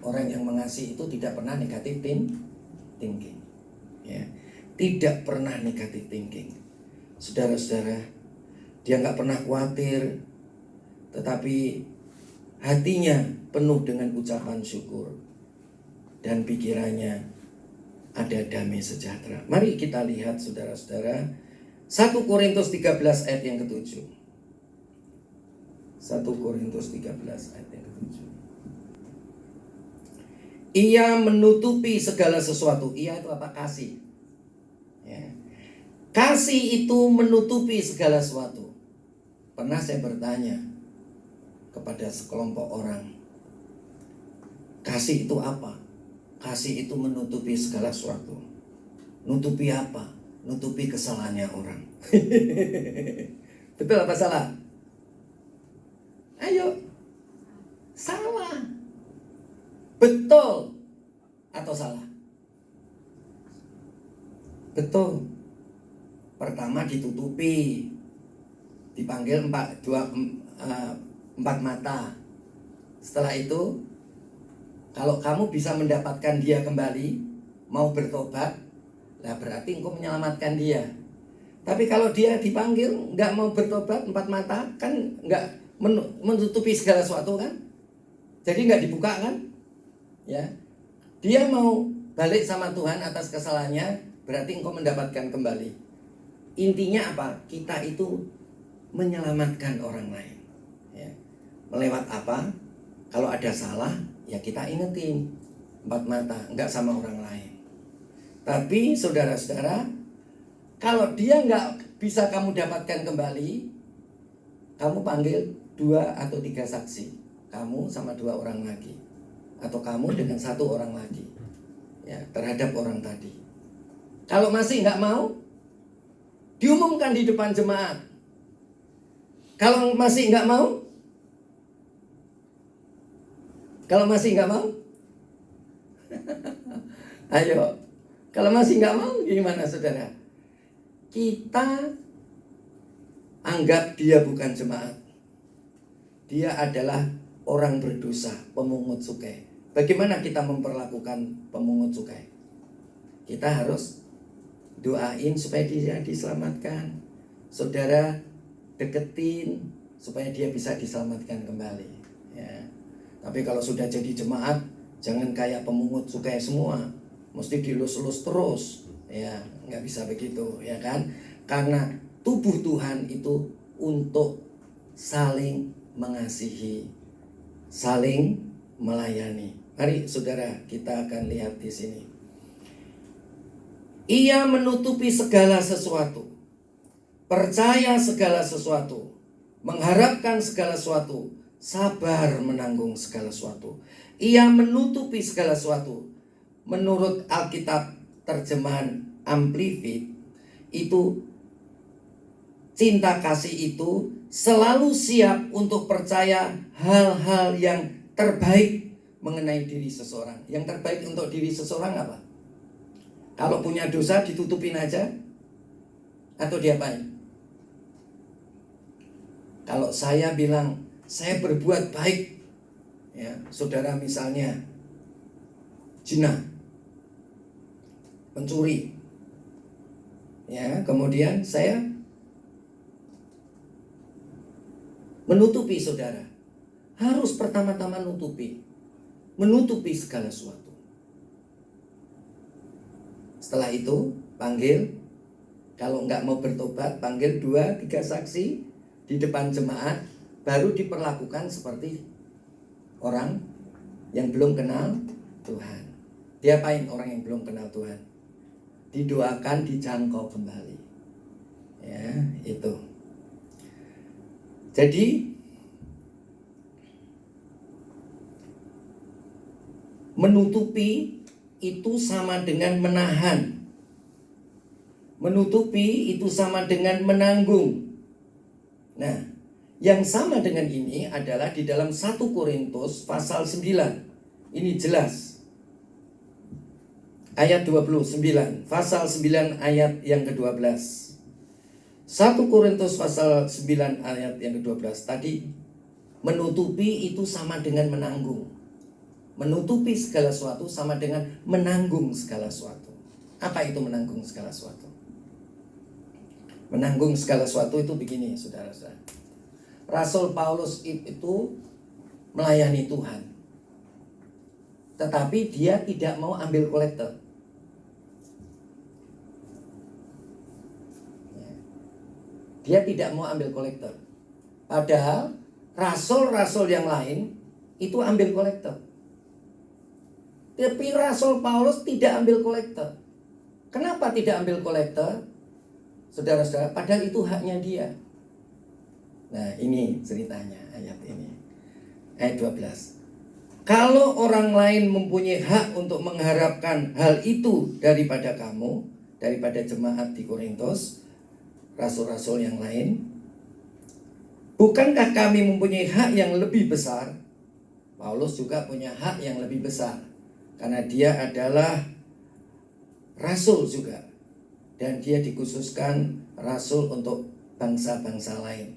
Speaker 3: Orang yang mengasihi itu tidak pernah negatif thinking, ya. Tidak pernah negatif thinking. Saudara-saudara, dia nggak pernah khawatir, tetapi hatinya penuh dengan ucapan syukur, dan pikirannya ada damai sejahtera. Mari kita lihat saudara-saudara 1 Korintus 13 ayat yang ke-7. 1 Korintus 13 ayat yang ke-7. Ia menutupi segala sesuatu. Ia itu apa? Kasih, ya. Kasih itu menutupi segala sesuatu. Pernah saya bertanya kepada sekelompok orang, kasih itu apa? Kasih itu menutupi segala sesuatu. Nutupi apa? Nutupi kesalahannya orang. Betul apa salah? Ayo, salah. Betul atau salah? Betul. Pertama ditutupi, dipanggil 4 mata. Setelah itu, kalau kamu bisa mendapatkan dia kembali, mau bertobat, lah berarti engkau menyelamatkan dia. Tapi kalau dia dipanggil nggak mau bertobat, 4 mata, kan nggak menutupi segala sesuatu kan? Jadi nggak dibuka kan? Ya, dia mau balik sama Tuhan atas kesalahannya, berarti engkau mendapatkan kembali. Intinya apa? Kita itu menyelamatkan orang lain, ya. Melewat apa? Kalau ada salah, ya kita ingetin, 4 mata, enggak sama orang lain. Tapi saudara-saudara, kalau dia enggak bisa kamu dapatkan kembali, kamu panggil 2 atau 3 saksi, kamu sama 2 orang lagi, atau kamu dengan 1 orang lagi, ya, terhadap orang tadi. Kalau masih enggak mau, diumumkan di depan jemaat. Kalau masih enggak mau, ayo. Kalau masih enggak mau, gimana saudara? Kita anggap dia bukan jemaat. Dia adalah orang berdosa, pemungut cukai. Bagaimana kita memperlakukan pemungut cukai? Kita harus doain supaya dia diselamatkan. Saudara deketin supaya dia bisa diselamatkan kembali, ya. Tapi kalau sudah jadi jemaat, jangan kayak pemungut cukai semua. mesti dilus-lus terus. Ya, nggak bisa begitu, ya kan? Karena tubuh Tuhan itu untuk saling mengasihi, saling melayani. Mari saudara, kita akan lihat di sini. Ia menutupi segala sesuatu, percaya segala sesuatu, mengharapkan segala sesuatu, sabar menanggung segala sesuatu. Ia menutupi segala sesuatu. Menurut Alkitab terjemahan Amplified, itu cinta kasih itu selalu siap untuk percaya hal-hal yang terbaik mengenai diri seseorang. Yang terbaik untuk diri seseorang apa? Kalau punya dosa ditutupin aja atau diapain? Kalau saya bilang saya berbuat baik, ya, saudara misalnya zina, pencuri, ya, kemudian saya menutupi saudara. Harus pertama-tama menutupi segala sesuatu. Setelah itu panggil, kalau nggak mau bertobat, panggil 2-3 saksi di depan jemaat, baru diperlakukan seperti orang yang belum kenal Tuhan. Diapain orang yang belum kenal Tuhan? Didoakan, dijangkau kembali. Ya, itu. Jadi menutupi itu sama dengan menahan. Menutupi itu sama dengan menanggung. Nah, yang sama dengan ini adalah di dalam 1 Korintus pasal 9. Ini jelas. Ayat 29. Pasal 9 ayat yang ke-12. 1 Korintus pasal 9 ayat yang ke-12. Tadi menutupi itu sama dengan menanggung. Menutupi segala sesuatu sama dengan menanggung segala sesuatu. Apa itu menanggung segala sesuatu? Menanggung segala sesuatu itu begini, saudara-saudara. Rasul Paulus itu melayani Tuhan, tetapi dia tidak mau ambil kolektor. Dia tidak mau ambil kolektor. Padahal rasul-rasul yang lain itu ambil kolektor. Tapi Rasul Paulus tidak ambil kolektor. Kenapa tidak ambil kolektor? Saudara-saudara, padahal itu haknya dia. Nah, ini ceritanya ayat ini. Ayat 12. Kalau orang lain mempunyai hak untuk mengharapkan hal itu daripada kamu, daripada jemaat di Korintus, rasul-rasul yang lain, bukankah kami mempunyai hak yang lebih besar? Paulus juga punya hak yang lebih besar, karena dia adalah rasul juga. Dan dia dikhususkan rasul untuk bangsa-bangsa lain,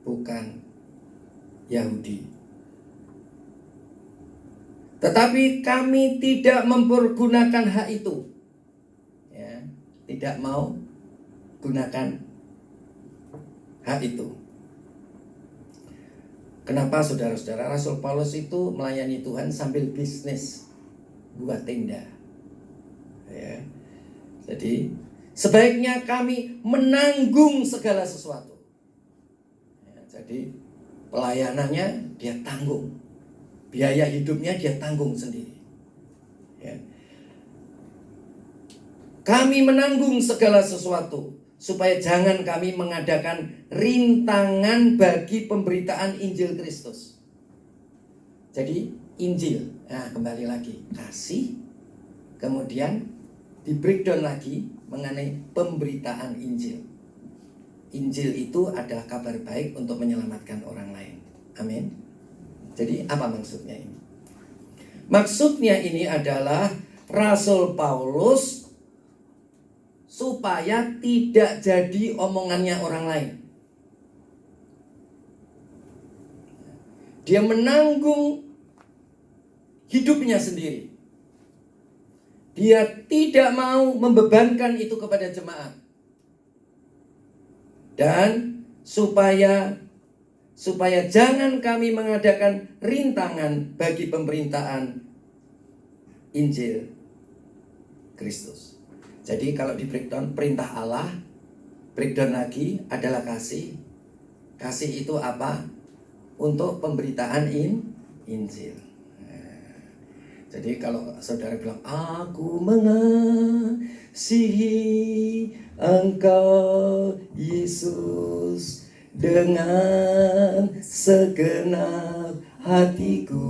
Speaker 3: bukan Yahudi. Tetapi kami tidak mempergunakan hak itu, ya, tidak mau gunakan hak itu. Kenapa saudara-saudara? Rasul Paulus itu melayani Tuhan sambil bisnis, buat tenda, ya. Jadi sebaiknya kami menanggung segala sesuatu, ya, jadi pelayanannya dia tanggung, biaya hidupnya dia tanggung sendiri, ya. Kami menanggung segala sesuatu supaya jangan kami mengadakan rintangan bagi pemberitaan Injil Kristus. Jadi Injil, nah kembali lagi, kasih, kemudian di breakdown lagi mengenai pemberitaan Injil. Injil itu adalah kabar baik untuk menyelamatkan orang lain. Amin. Jadi apa maksudnya ini? Maksudnya ini adalah Rasul Paulus supaya tidak jadi omongannya orang lain. Dia menanggung hidupnya sendiri. Dia tidak mau membebankan itu kepada jemaat. Dan supaya jangan kami mengadakan rintangan bagi pemberitaan Injil. Kristus. Jadi kalau di breakdown perintah Allah, breakdown lagi adalah kasih. Kasih itu apa? Untuk pemberitaan Injil. Jadi kalau saudara bilang, aku mengasihi Engkau Yesus dengan segenap hatiku,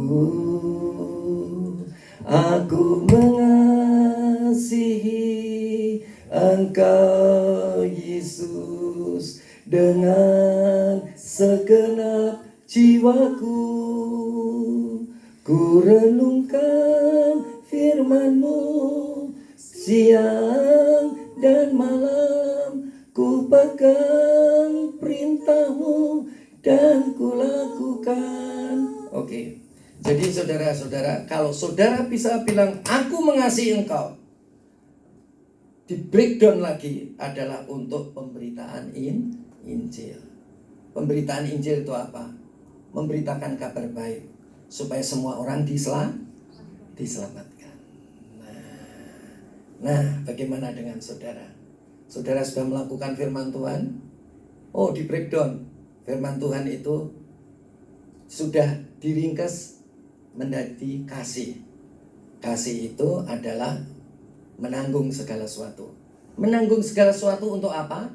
Speaker 3: aku mengasihi Engkau Yesus dengan segenap jiwaku. Ku renungkan firman-Mu siang dan malam, ku pegang perintah-Mu dan ku lakukan. Oke. Jadi saudara-saudara, kalau saudara bisa bilang aku mengasihi engkau, di breakdown lagi adalah untuk pemberitaan Injil. Pemberitaan Injil itu apa? Memberitakan kabar baik supaya semua orang diselamatkan. Nah, bagaimana dengan saudara? Saudara sudah melakukan firman Tuhan? Oh, di breakdown firman Tuhan itu sudah diringkas menjadi kasih. Kasih itu adalah menanggung segala sesuatu. Menanggung segala sesuatu untuk apa?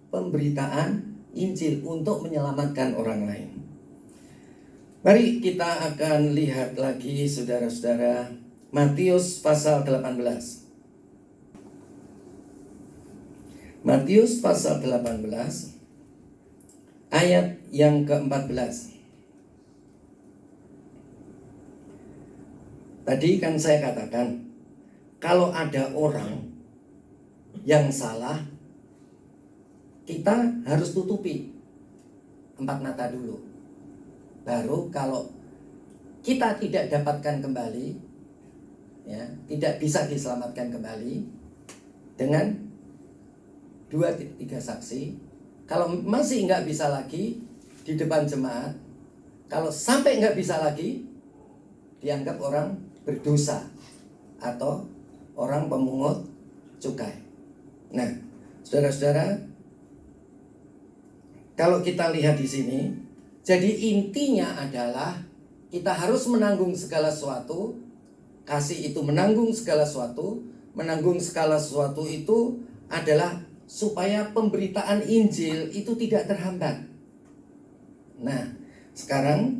Speaker 3: Pemberitaan Injil untuk menyelamatkan orang lain. Mari kita akan lihat lagi saudara-saudara Matius pasal 18. Matius pasal 18 ayat yang ke-14. Tadi kan saya katakan, kalau ada orang yang salah, kita harus tutupi empat mata dulu. Baru kalau kita tidak dapatkan kembali, ya, tidak bisa diselamatkan kembali dengan 2-3 saksi. Kalau masih nggak bisa lagi di depan jemaat, kalau sampai nggak bisa lagi, dianggap orang berdosa atau orang pemungut cukai. Nah, saudara-saudara, kalau kita lihat di sini, jadi intinya adalah kita harus menanggung segala sesuatu. Kasih itu menanggung segala sesuatu. Menanggung segala sesuatu itu adalah supaya pemberitaan Injil itu tidak terhambat. Nah, sekarang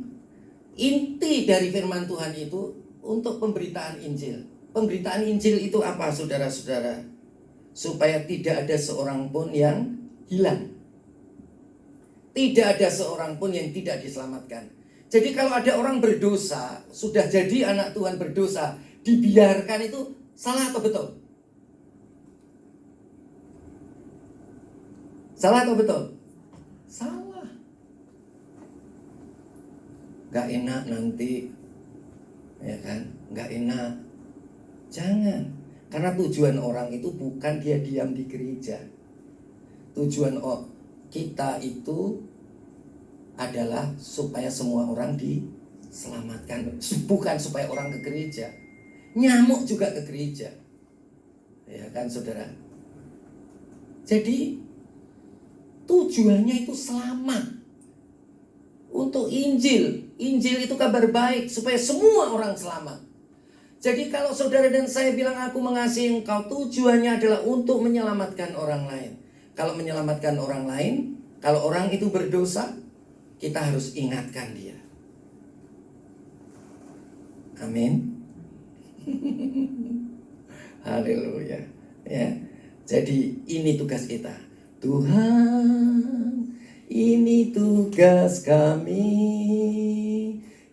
Speaker 3: inti dari firman Tuhan itu untuk pemberitaan Injil. Pemberitaan Injil itu apa, saudara-saudara? Supaya tidak ada seorang pun yang hilang. Tidak ada seorang pun yang tidak diselamatkan. Jadi kalau ada orang berdosa, sudah jadi anak Tuhan berdosa, dibiarkan, itu salah atau betul? Salah atau betul? Salah. Gak enak nanti, ya kan? Gak enak. Jangan. Karena tujuan orang itu bukan dia diam di gereja. Tujuan kita itu adalah supaya semua orang diselamatkan, bukan supaya orang ke gereja. Nyamuk juga ke gereja, ya kan saudara? Jadi tujuannya itu selamat untuk Injil. Injil itu kabar baik supaya semua orang selamat. Jadi kalau saudara dan saya bilang aku mengasihi engkau, tujuannya adalah untuk menyelamatkan orang lain. Kalau menyelamatkan orang lain, kalau orang itu berdosa, kita harus ingatkan dia. Amin. Haleluya. Ya. Jadi ini tugas kita. Tuhan, ini tugas kami.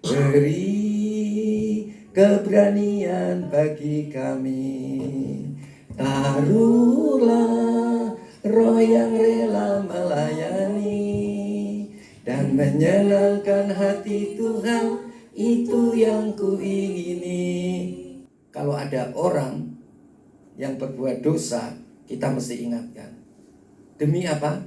Speaker 3: Beri keberanian bagi kami. Taruhlah roh yang rela melayani dan menyenangkan hati Tuhan, itu yang kuingini. Kalau ada orang yang berbuat dosa, kita mesti ingatkan. Demi apa?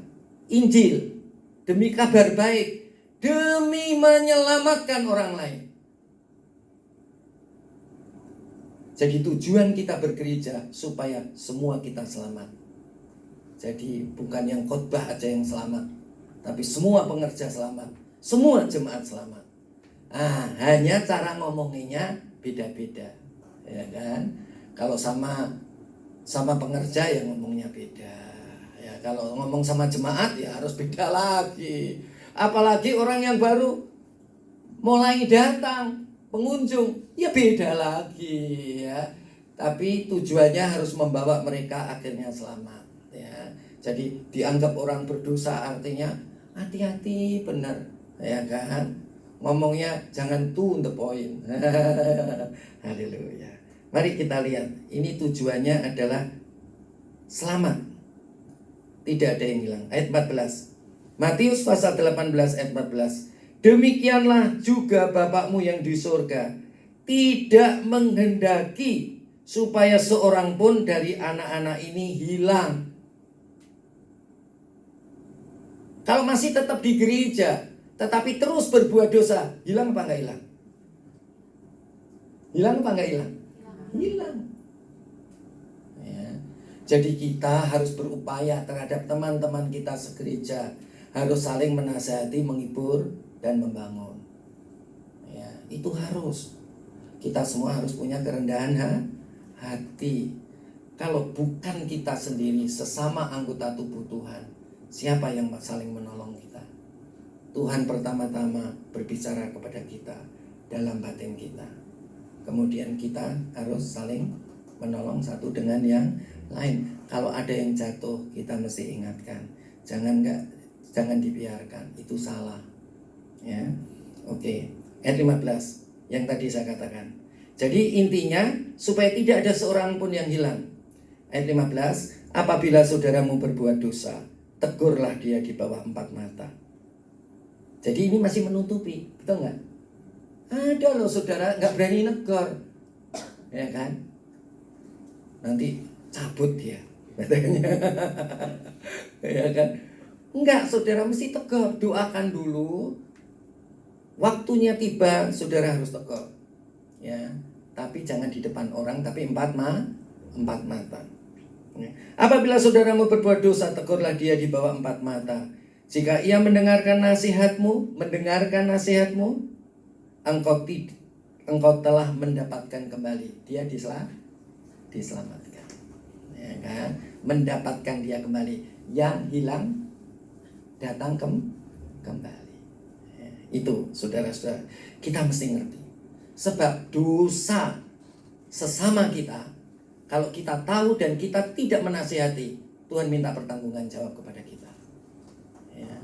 Speaker 3: Injil. Demi kabar baik. Demi menyelamatkan orang lain. Jadi tujuan kita bergereja supaya semua kita selamat. Jadi bukan yang khotbah aja yang selamat, tapi semua pengerja selamat, semua jemaat selamat. Hanya cara ngomonginnya beda-beda, ya kan? Kalau sama pengerja ya ngomongnya beda. Ya kalau ngomong sama jemaat ya harus beda lagi. Apalagi orang yang baru mulai datang, pengunjung, ya beda lagi ya. Tapi tujuannya harus membawa mereka akhirnya selamat ya. Jadi dianggap orang berdosa artinya hati-hati benar, ya kan? Ngomongnya jangan to the point. Haleluya. Mari kita lihat, ini tujuannya adalah selamat. Tidak ada yang hilang. Ayat 14. Matius pasal 18 ayat 14. Demikianlah juga Bapakmu yang di surga tidak menghendaki supaya seorang pun dari anak-anak ini hilang. Kalau masih tetap di gereja, tetapi terus berbuat dosa, hilang apa enggak hilang? Hilang apa enggak hilang? Hilang. Ya. Jadi kita harus berupaya terhadap teman-teman kita segereja, harus saling menasihati, menghibur, dan membangun. Ya, itu harus. Kita semua harus punya kerendahan hati. Kalau bukan kita sendiri, sesama anggota tubuh Tuhan, siapa yang saling menolong kita? Tuhan pertama-tama berbicara kepada kita dalam batin kita. Kemudian kita harus saling menolong satu dengan yang lain. Kalau ada yang jatuh, kita mesti ingatkan. Jangan dibiarkan, itu salah. Ya. Oke. Ayat 15 yang tadi saya katakan. Jadi intinya supaya tidak ada seorang pun yang hilang. Ayat 15, apabila saudaramu berbuat dosa, tegurlah dia di bawah 4 mata. Jadi ini masih menutupi, betul nggak? Ada loh saudara nggak berani negor, ya kan? Nanti cabut dia, katanya. Ya kan? Enggak, saudara mesti tegur, doakan dulu. Waktunya tiba, saudara harus tegur, ya. Tapi jangan di depan orang, tapi 4 mata. Ya. Apabila saudaramu berbuat dosa, tegurlah dia di bawah 4 mata. Jika ia mendengarkan nasihatmu, engkau telah mendapatkan kembali. Dia diselamatkan, ya kan? Mendapatkan dia kembali. Yang hilang datang kembali. Ya, itu saudara-saudara, kita mesti ngerti. Sebab dosa sesama kita, kalau kita tahu dan kita tidak menasihati, Tuhan minta pertanggungan jawab kepada kita. Ya.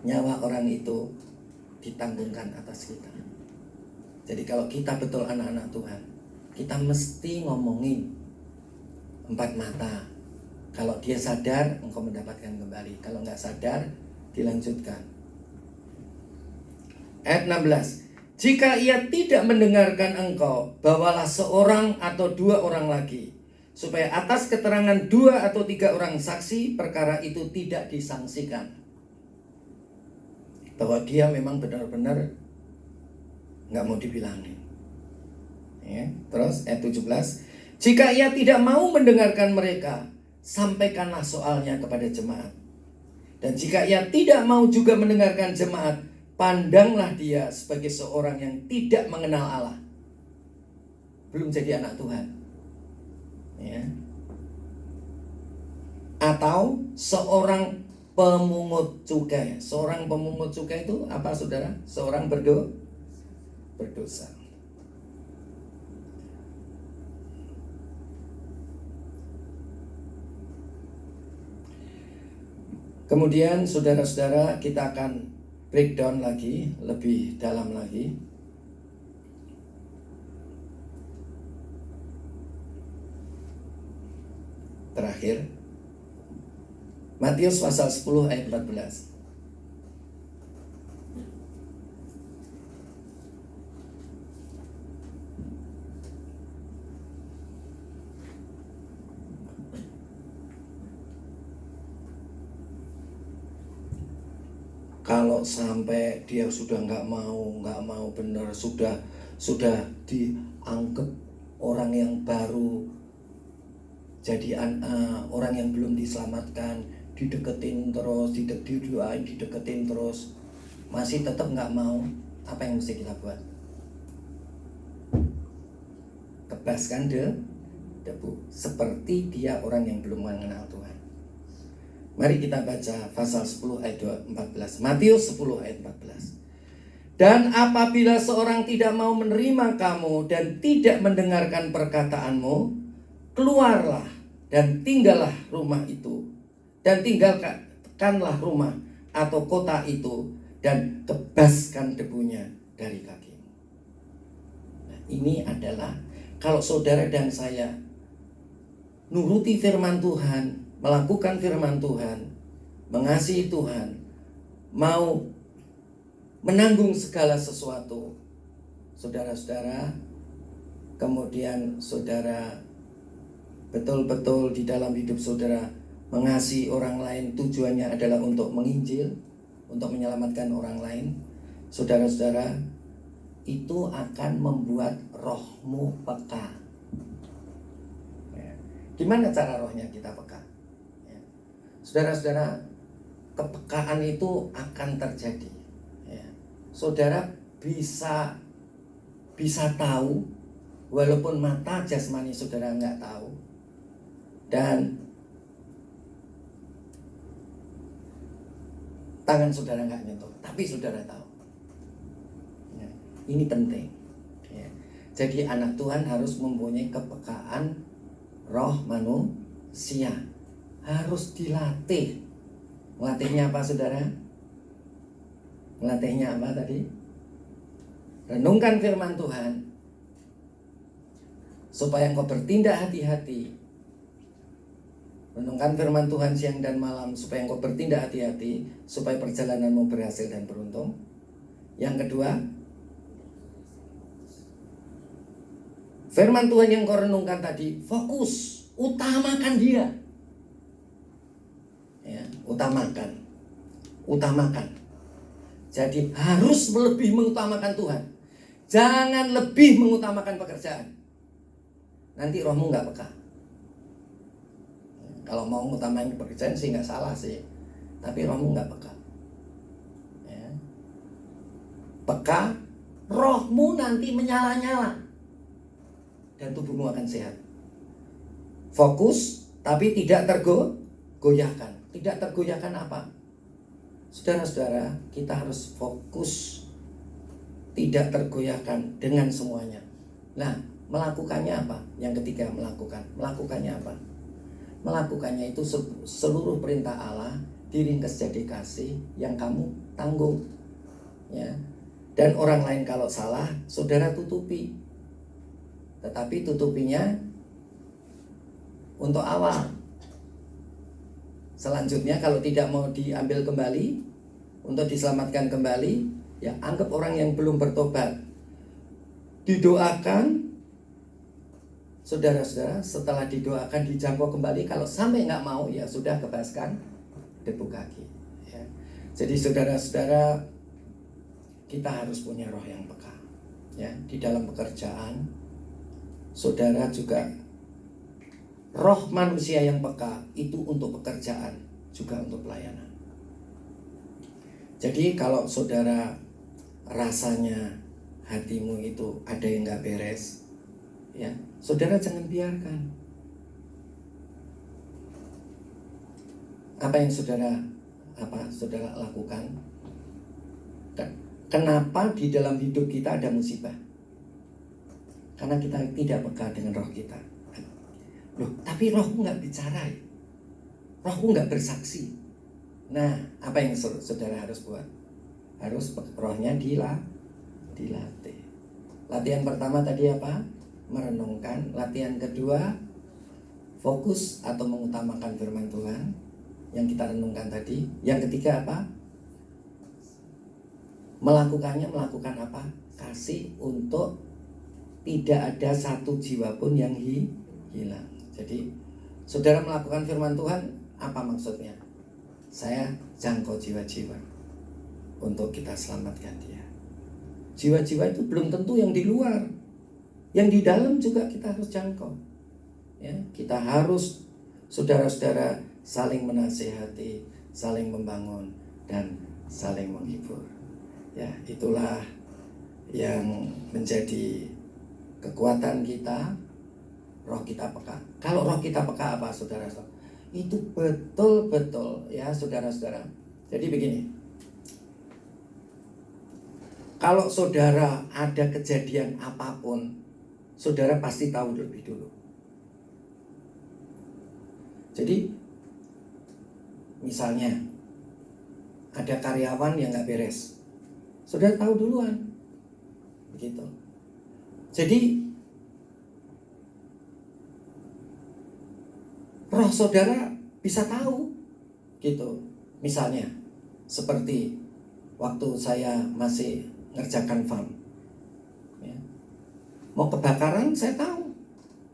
Speaker 3: Nyawa orang itu ditanggungkan atas kita. Jadi kalau kita betul anak-anak Tuhan, kita mesti ngomongin 4 mata. Kalau dia sadar, engkau mendapatkan kembali. Kalau nggak sadar, dilanjutkan. Ayat 16. Jika ia tidak mendengarkan engkau, bawalah seorang atau 2 orang lagi, supaya atas keterangan 2 atau 3 orang saksi, perkara itu tidak disangsikan. Bahwa dia memang benar-benar nggak mau dibilangin. Ya, terus ayat 17. Jika ia tidak mau mendengarkan mereka, sampaikanlah soalnya kepada jemaat. Dan jika ia tidak mau juga mendengarkan jemaat, pandanglah dia sebagai seorang yang tidak mengenal Allah, belum jadi anak Tuhan, ya. Atau seorang pemungut cukai. Seorang pemungut cukai itu apa, saudara? Seorang berdosa. Kemudian saudara-saudara, kita akan breakdown lagi, lebih dalam lagi. Terakhir, Matius pasal 10 ayat 14. Kalau sampai dia sudah nggak mau benar, sudah anggap orang yang baru jadi orang yang belum diselamatkan, dideketin terus, didoain, dideketin terus, masih tetap nggak mau, apa yang mesti kita buat? Kebaskan debu, seperti dia orang yang belum mengenal Tuhan. Mari kita baca pasal 10 ayat 14. Matius 10 ayat 14. Dan apabila seorang tidak mau menerima kamu dan tidak mendengarkan perkataanmu, keluarlah dan tinggallah rumah itu. Dan tinggalkanlah rumah atau kota itu dan kebaskan debunya dari kakimu. Nah, ini adalah kalau saudara dan saya nuruti firman Tuhan, melakukan firman Tuhan, mengasihi Tuhan, mau menanggung segala sesuatu, saudara-saudara, kemudian saudara betul-betul di dalam hidup saudara mengasihi orang lain, tujuannya adalah untuk menginjil, untuk menyelamatkan orang lain, saudara-saudara, itu akan membuat rohmu peka. Gimana cara rohnya kita peka? Saudara-saudara, kepekaan itu akan terjadi. Saudara bisa tahu, walaupun mata jasmani saudara nggak tahu, dan tangan saudara nggak nyentuh, tapi saudara tahu. Ini penting. Jadi anak Tuhan harus mempunyai kepekaan roh manusia, harus dilatih. Melatihnya apa saudara? Melatihnya apa tadi? Renungkan firman Tuhan supaya engkau bertindak hati-hati. Renungkan firman Tuhan siang dan malam supaya engkau bertindak hati-hati, supaya perjalananmu berhasil dan beruntung. Yang kedua, firman Tuhan yang kau renungkan tadi, fokus, utamakan dia. Utamakan. Jadi harus lebih mengutamakan Tuhan. Jangan lebih mengutamakan pekerjaan. Nanti rohmu nggak peka. Kalau mau mengutamakan pekerjaan sih nggak salah sih, tapi rohmu nggak peka. Peka, rohmu nanti menyala-nyala dan tubuhmu akan sehat. Fokus, tapi tidak tergoyahkan. Tidak tergoyahkan apa? Saudara-saudara, kita harus fokus, tidak tergoyahkan dengan semuanya. Nah, melakukannya apa? Yang ketiga, melakukannya apa? Melakukannya itu seluruh perintah Allah diringkas jadi kasih yang kamu tanggung. Ya. Dan orang lain kalau salah, saudara tutupi. Tetapi tutupinya untuk awal. Selanjutnya kalau tidak mau diambil kembali, untuk diselamatkan kembali, ya anggap orang yang belum bertobat. Didoakan, saudara-saudara, setelah didoakan dijangkau kembali, kalau sampai nggak mau, ya sudah kebaskan debu kaki. Ya. Jadi saudara-saudara, kita harus punya roh yang peka. Ya, di dalam pekerjaan, saudara juga roh manusia yang peka itu untuk pekerjaan, juga untuk pelayanan. Jadi kalau saudara rasanya hatimu itu ada yang gak beres, ya saudara jangan biarkan. Apa yang saudara lakukan? Kenapa di dalam hidup kita ada musibah? Karena kita tidak peka dengan roh kita. Loh, tapi rohmu nggak bicara, rohmu nggak bersaksi. Nah, apa yang saudara harus buat? Harus rohnya dilatih. Latihan pertama tadi apa? Merenungkan. Latihan kedua, fokus atau mengutamakan firman Tuhan yang kita renungkan tadi. Yang ketiga apa? Melakukan apa? Kasih untuk tidak ada satu jiwa pun yang hilang. Jadi saudara melakukan firman Tuhan, apa maksudnya? Saya jangkau jiwa-jiwa untuk kita selamatkan dia. Jiwa-jiwa itu belum tentu yang di luar. Yang di dalam juga kita harus jangkau. Ya, kita harus saudara-saudara saling menasihati, saling membangun dan saling menghibur. Ya, itulah yang menjadi kekuatan kita. Roh kita peka. Kalau roh kita peka apa, saudara-saudara? Itu betul-betul ya, saudara-saudara. Jadi begini. Kalau saudara ada kejadian apapun, saudara pasti tahu lebih dulu. Jadi misalnya ada karyawan yang nggak beres, saudara tahu duluan, begitu. Jadi roh saudara bisa tahu, gitu. Misalnya seperti waktu saya masih ngerjakan farm, ya. Mau kebakaran saya tahu,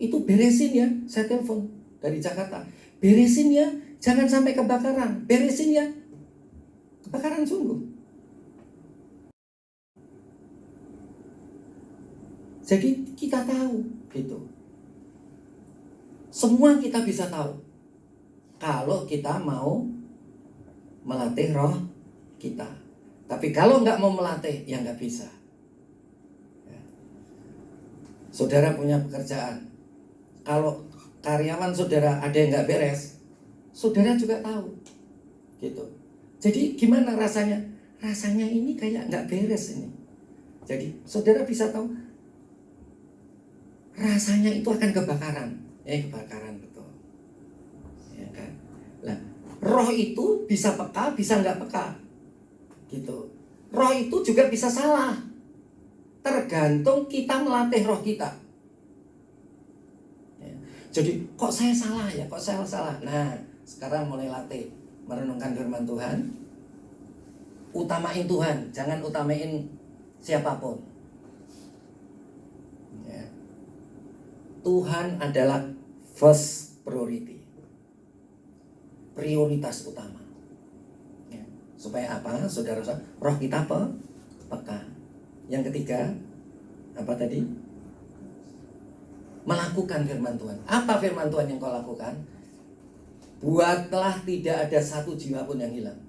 Speaker 3: itu beresin ya, saya telepon dari Jakarta, beresin ya, jangan sampai kebakaran, beresin ya, kebakaran sungguh. Jadi kita tahu, gitu. Semua kita bisa tahu kalau kita mau melatih roh kita. Tapi kalau nggak mau melatih, ya nggak bisa. Ya. Saudara punya pekerjaan, kalau karyawan saudara ada yang nggak beres, saudara juga tahu, gitu. Jadi gimana rasanya? Rasanya ini kayak nggak beres ini. Jadi saudara bisa tahu, rasanya itu akan kebakaran. Kebakaran betul. Ya kan? Nah, roh itu bisa peka, bisa nggak peka. Gitu. Roh itu juga bisa salah. Tergantung kita melatih roh kita. Ya. Jadi kok saya salah ya? Kok saya salah? Nah, sekarang mulai latih merenungkan firman Tuhan. Utamain Tuhan, jangan utamain siapapun. Ya. Tuhan adalah first priority, prioritas utama. Ya. Supaya apa, saudara-saudara? Roh kita apa? Peka. Yang ketiga, apa tadi? Melakukan firman Tuhan. Apa firman Tuhan yang kau lakukan? Buatlah tidak ada satu jiwa pun yang hilang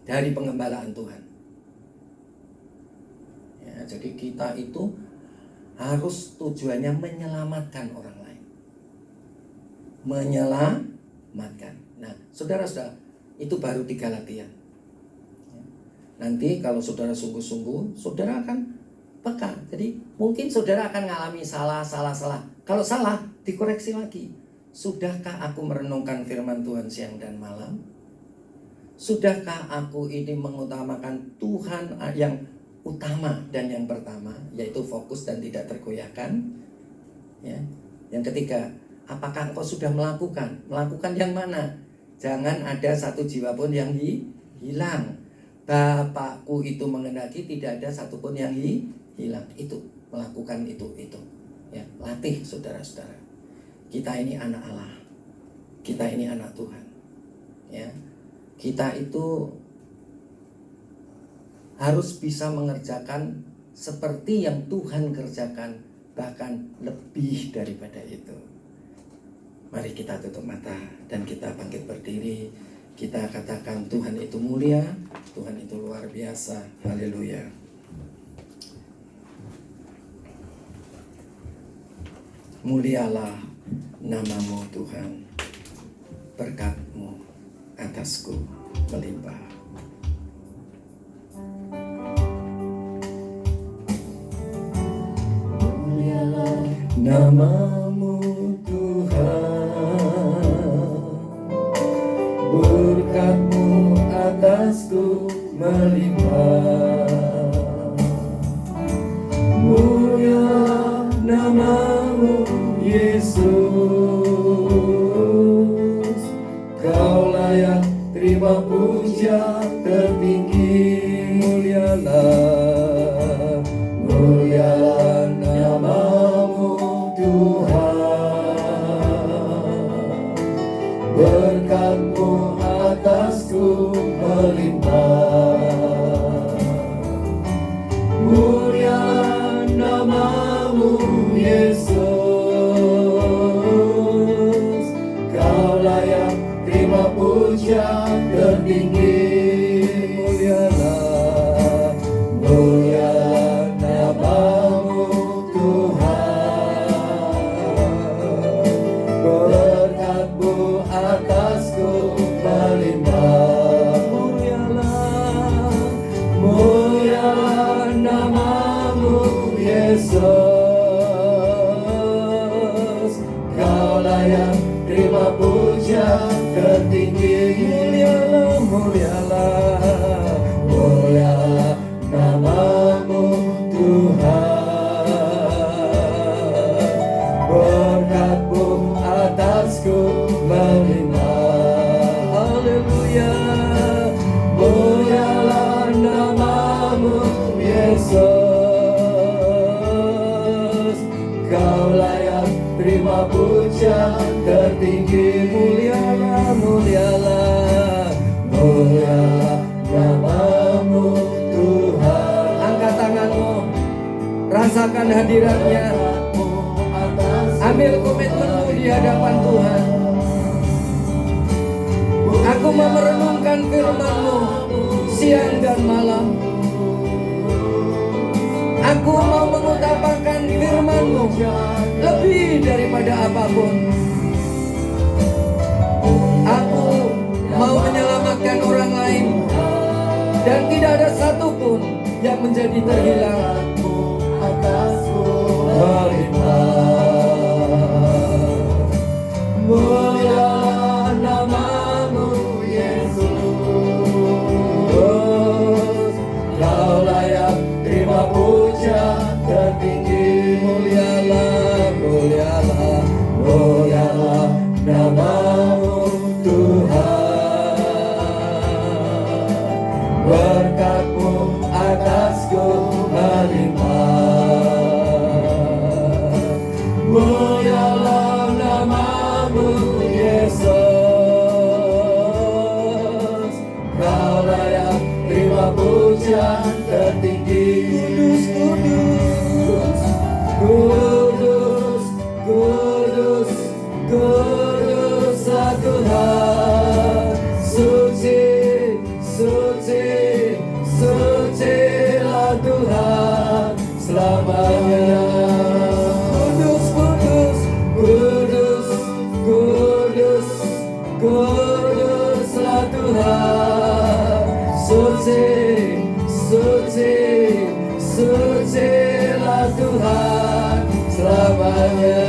Speaker 3: dari pengembalaan Tuhan. Ya, jadi kita itu harus tujuannya menyelamatkan orang lain. Menyelamatkan. Nah, saudara-saudara, itu baru 3 latihan. Nanti kalau saudara sungguh-sungguh, saudara akan peka. Jadi mungkin saudara akan mengalami salah. Kalau salah, dikoreksi lagi. Sudahkah aku merenungkan firman Tuhan siang dan malam? Sudahkah aku ini mengutamakan Tuhan yang utama dan yang pertama, yaitu fokus dan tidak tergoyahkan? Ya. Yang ketiga, apakah engkau sudah melakukan? Melakukan yang mana? Jangan ada satu jiwa pun yang hilang. Bapakku itu menghendaki tidak ada satupun yang hilang. Itu melakukan itu. Ya, latih saudara-saudara. Kita ini anak Allah. Kita ini anak Tuhan. Ya. Kita itu harus bisa mengerjakan seperti yang Tuhan kerjakan, bahkan lebih daripada itu. Mari kita tutup mata dan kita bangkit berdiri. Kita katakan Tuhan itu mulia, Tuhan itu luar biasa. Haleluya. Mulialah namamu Tuhan, berkat-Mu atasku melimpah. Mulialah namamu Tuhan, berkat-Mu atasku melimpah. Mulialah namamu Yesus, Kau layak terima puja tertinggi. Mulialah namamu Tuhan, berkat-Mu atasku melimpah. Mulialah namamu
Speaker 2: tertinggi. Mulialah, mulialah nama-Mu Tuhan. Berkat-Mu atasku melimpah. Mulialah, mulialah nama-Mu Yesus. Kau layak terima puja tertinggi. Mulialah, mulialah, mulialah nama-Mu Tuhan. Berkat-Mu atasku melimpah. Haleluya. Mulialah nama-Mu Yesus. Kau layak terima puja tertinggi. Mulialah, mulialah, mulialah nama-Mu Tuhan. Angkat tanganmu, rasakan hadiratnya. Ambil komitmenmu di hadapan Tuhan. Aku mau merenungkan firman-Mu siang dan malam. Aku mau mengutamakan firman-Mu lebih daripada apapun. Aku mau menyelamatkan orang lain, dan tidak ada satupun yang menjadi terhilang. Mulialah nama-Mu Yesus. Kau layak terima puja tertinggi. Mulialah, mulialah, mulialah nama-Mu Tuhan. Berkat-Mu atasku melimpah. Mulialah nama-Mu Yesus. Kau layak terima puja tertinggi. Kudus, kudus, kudus, kuduslah Tuhan. Suci, suci, sucilah Tuhan selamanya. Kudus, kudus, kudus, kudus, kuduslah Tuhan. Suci, suci, sucilah Tuhan selamanya.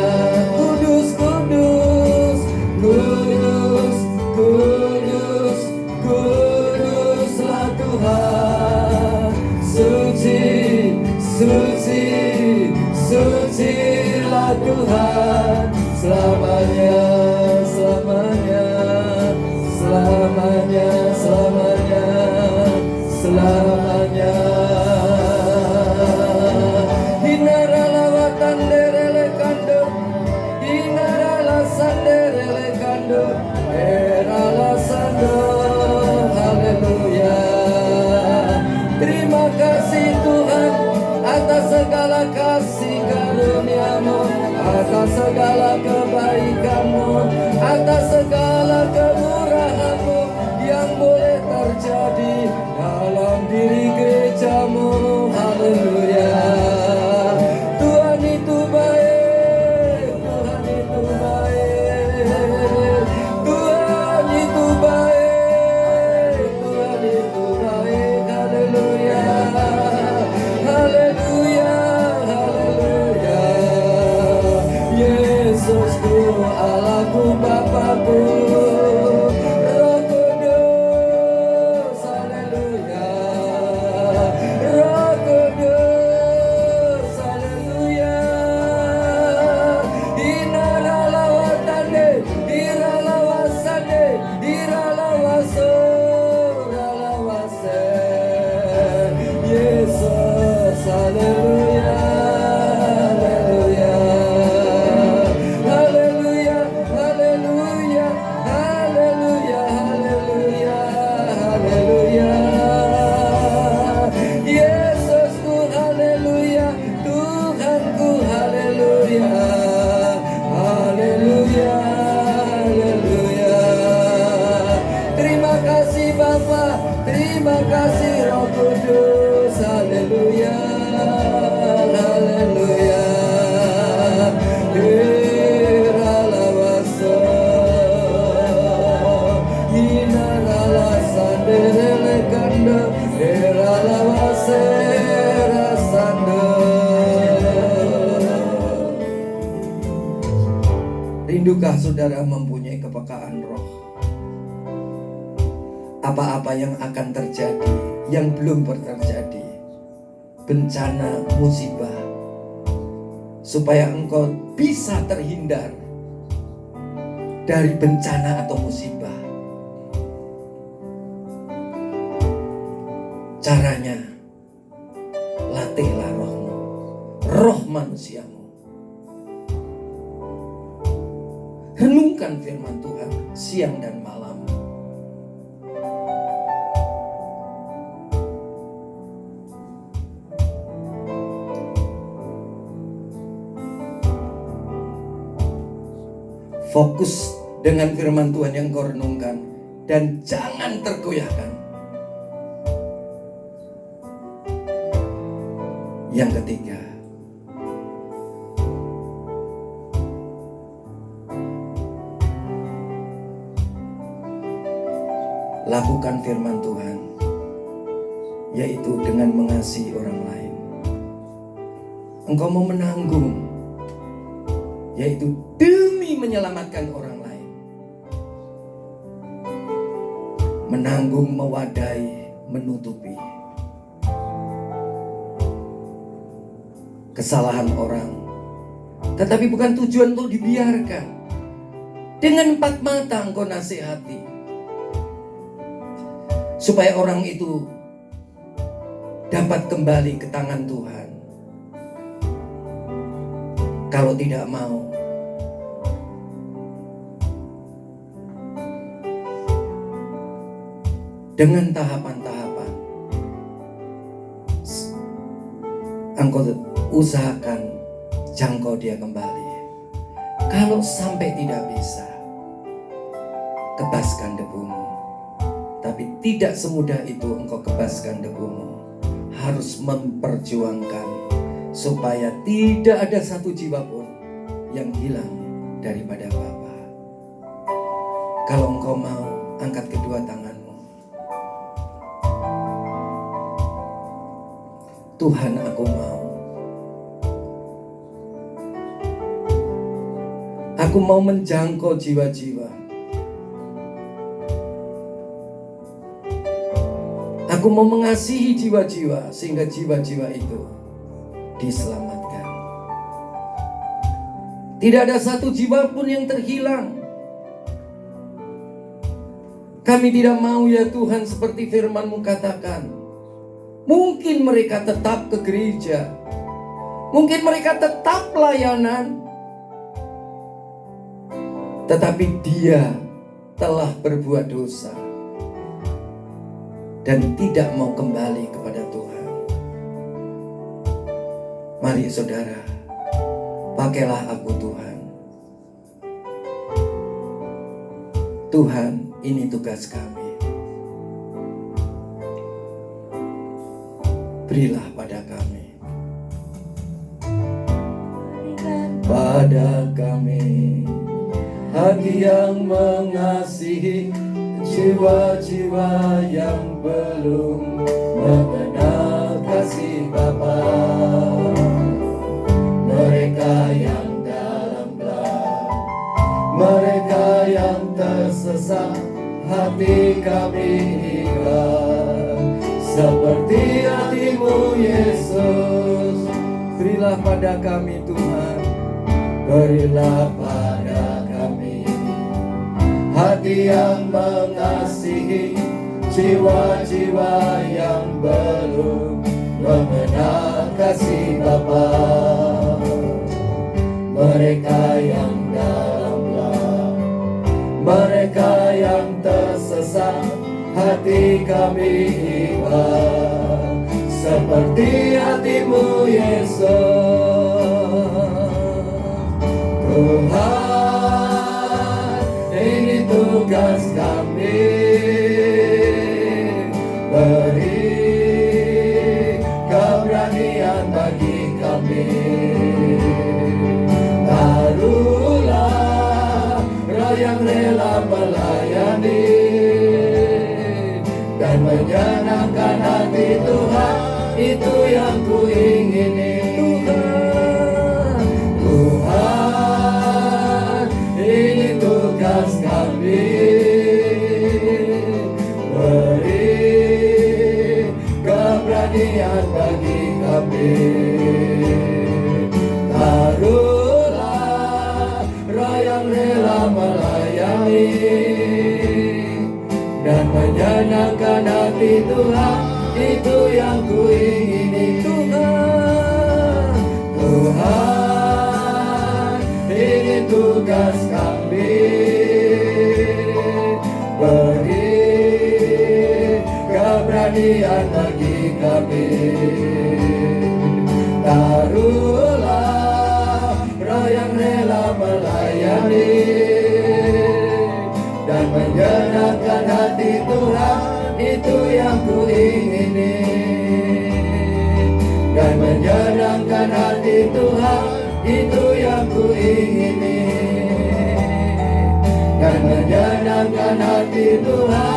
Speaker 2: Kudus, kudus, kudus, kudus, kuduslah Tuhan. Suci, suci, sucilah Tuhan selamanya, selamanya, selamanya, selamanya, selamanya. Hinarala watanderele kando, hinarala sanderele kando, erala sando. Haleluya. Terima kasih Tuhan atas segala kasih karunia-Mu, atas segala kebaikan-Mu, atas segala kemurahan-Mu yang boleh terjadi dalam diri gereja-Mu.
Speaker 3: kasih Bapa, terima kasih Roh Kudus. Haleluya, haleluya. Iralawasa, inaralasa derelekanda, iralawasa rasanda. Rindukah saudara mempunyai kepekaan roh? Apa-apa yang akan terjadi, yang belum terjadi, bencana, musibah, supaya engkau bisa terhindar dari bencana atau musibah. Caranya, latihlah rohmu, roh manusiamu. Renungkan firman Tuhan siang dan malam. Fokus dengan firman Tuhan yang kau renungkan dan jangan tergoyahkan. Yang ketiga, lakukan firman Tuhan, yaitu dengan mengasihi orang lain. Engkau mau menanggung, yaitu demi menyelamatkan orang lain. Menanggung, mewadai, menutupi kesalahan orang. Tetapi bukan tujuan untuk dibiarkan. Dengan 4 mata engkau nasihati, supaya orang itu dapat kembali ke tangan Tuhan. Kalau tidak mau, dengan tahapan-tahapan, engkau usahakan jangkau dia kembali. Kalau sampai tidak bisa, kebaskan debumu. Tapi tidak semudah itu engkau kebaskan debumu. Harus memperjuangkan supaya tidak ada satu jiwa pun yang hilang daripada Bapa. Kalau engkau mau, angkat kedua tanganmu. Tuhan, aku mau. Aku mau menjangkau jiwa-jiwa. Aku mau mengasihi jiwa-jiwa sehingga jiwa-jiwa itu diselamatkan. Tidak ada satu jiwa pun yang terhilang. Kami tidak mau ya Tuhan, seperti firman-Mu katakan. Mungkin mereka tetap ke gereja. Mungkin mereka tetap pelayanan. Tetapi dia telah berbuat dosa dan tidak mau kembali kepada Tuhan. Mari saudara, pakailah aku Tuhan. Tuhan, ini tugas kami. Berilah pada kami. Pada kami hati yang mengasihi jiwa-jiwa yang belum mengenal kasih Bapa. Mereka yang dalam gelap, mereka yang tersesat, hati kami ikhlas seperti hati-Mu Yesus. Berilah pada kami Tuhan, berilah pada kami hati yang mengasihi jiwa-jiwa yang belum mengenal kasih Bapa. Mereka yang dalam gelap, mereka yang tersesat, hati kami ikhlas seperti hati-Mu Yesus. Tuhan, ini tugas kami. dan menyenangkan hati Tuhan, itu yang ku ingini. Tuhan, ini tugas kami, beri keberanian bagi kami. Taruhlah roh yang rela melayani dan menyenangkan hati Tuhan, itu yang ku ingini. Tuhan, ini tugas kami, beri keberanian bagi kami. Taruhlah roh yang rela melayani dan menyenangkan hati Tuhan, itu yang ku ingini. Dan menyenangkan hati Tuhan, itu yang ku ingini. Dan menyenangkan hati Tuhan,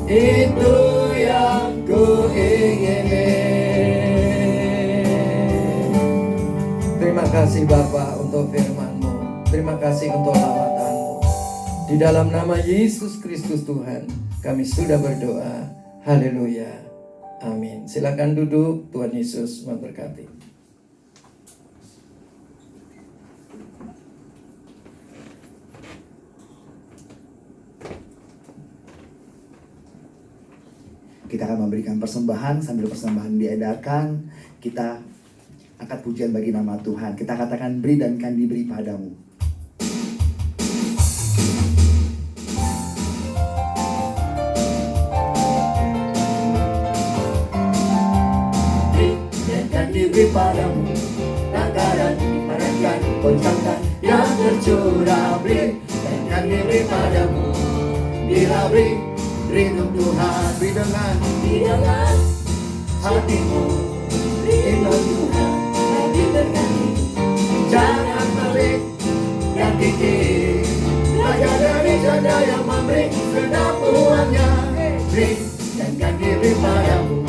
Speaker 3: itu yang ku ingini. Terima kasih Bapa untuk firman-Mu. Terima kasih untuk lawatan-Mu. Di dalam nama Yesus Kristus Tuhan, kami sudah berdoa. Haleluya. Amin. Silakan duduk. Tuhan Yesus memberkati.
Speaker 1: Kita akan memberikan persembahan. Sambil persembahan diedarkan, kita angkat pujian bagi nama Tuhan. Kita katakan, beri dan akan diberi padamu.
Speaker 3: Beri dan akan diberi padamu, langgaran dipadatkan, goncangkan yang tercurah. Beri dan akan diberi padamu, bila beri untuk Tuhan.
Speaker 1: Beri dengan
Speaker 3: hatimu, beri untuk Tuhan, dan diberkati. Jangan pelit dan kikir, belajar dari janda yang memberi segenap uangnya. Beri dan akan diberi padamu,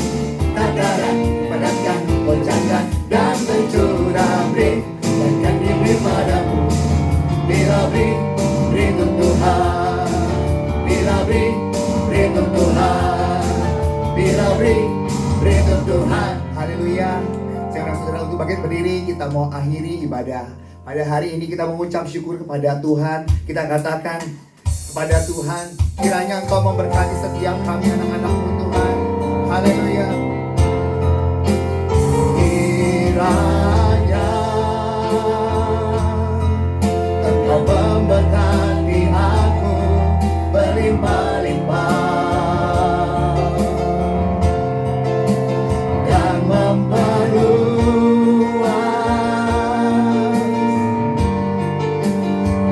Speaker 3: takaran padatkan, goncangkan dan tercurah. Beri dan akan diberi padamu, bila beri untuk Tuhan. Bila beri untuk Tuhan, bila beri untuk Tuhan.
Speaker 1: Haleluya. Saudara-saudara, untuk bangkit berdiri, kita mau akhiri ibadah. Pada hari ini kita mengucap syukur kepada Tuhan. Kita katakan kepada Tuhan, kiranya Engkau memberkati setiap kami anak-anak-Mu Tuhan. Haleluya.
Speaker 3: Kiranya Engkau memberkati aku berlimpah-limpah dan memperluas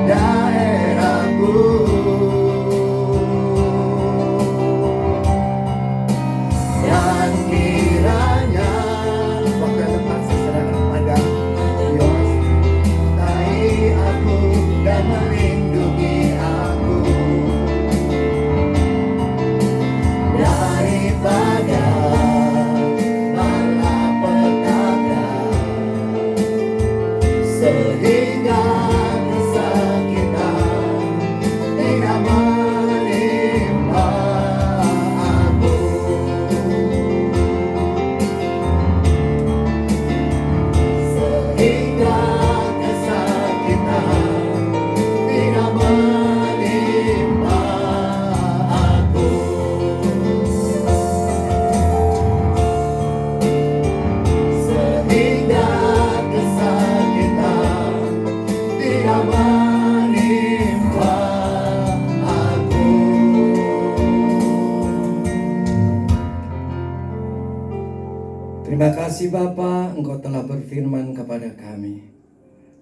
Speaker 3: daerahku. Dan kiranya
Speaker 1: Waktu yang tepat saya serahkan kepada Dios.
Speaker 3: tai aku dan melindungi aku daripada malapetaka, sehingga kesakitan tidak menimpa aku. Sehingga kesakitan tidak menimpa aku. Sehingga kesakitan tidak menimpa aku.
Speaker 2: Terima kasih Bapa, Engkau telah berfirman kepada kami.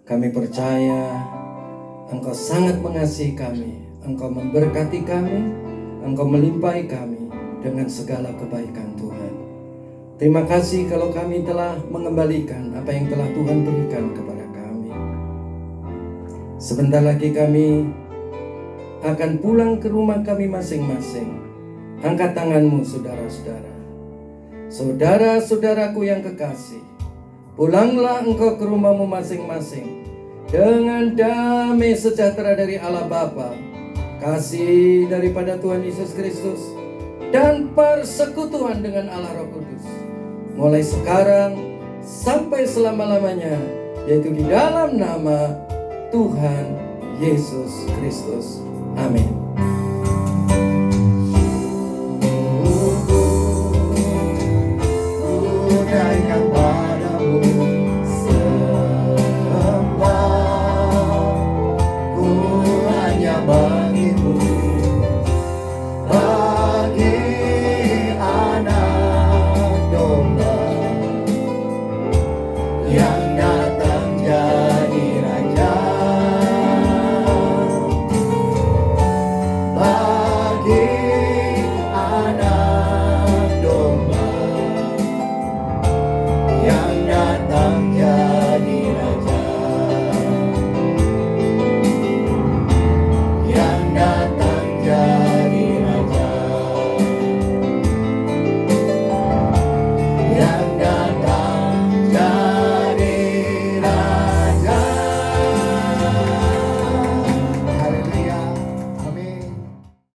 Speaker 2: Kami percaya Engkau sangat mengasihi kami. Engkau memberkati kami, Engkau melimpahi kami dengan segala kebaikan Tuhan. Terima kasih kalau kami telah mengembalikan apa yang telah Tuhan berikan kepada kami. Sebentar lagi kami akan pulang ke rumah kami masing-masing. Angkat tanganmu saudara-saudara. Saudara-saudaraku yang kekasih, pulanglah engkau ke rumahmu masing-masing dengan damai sejahtera dari Allah Bapa, kasih daripada Tuhan Yesus Kristus, dan persekutuan dengan Allah Roh Kudus, mulai sekarang sampai selama-lamanya, yaitu di dalam nama Tuhan Yesus Kristus. Amin.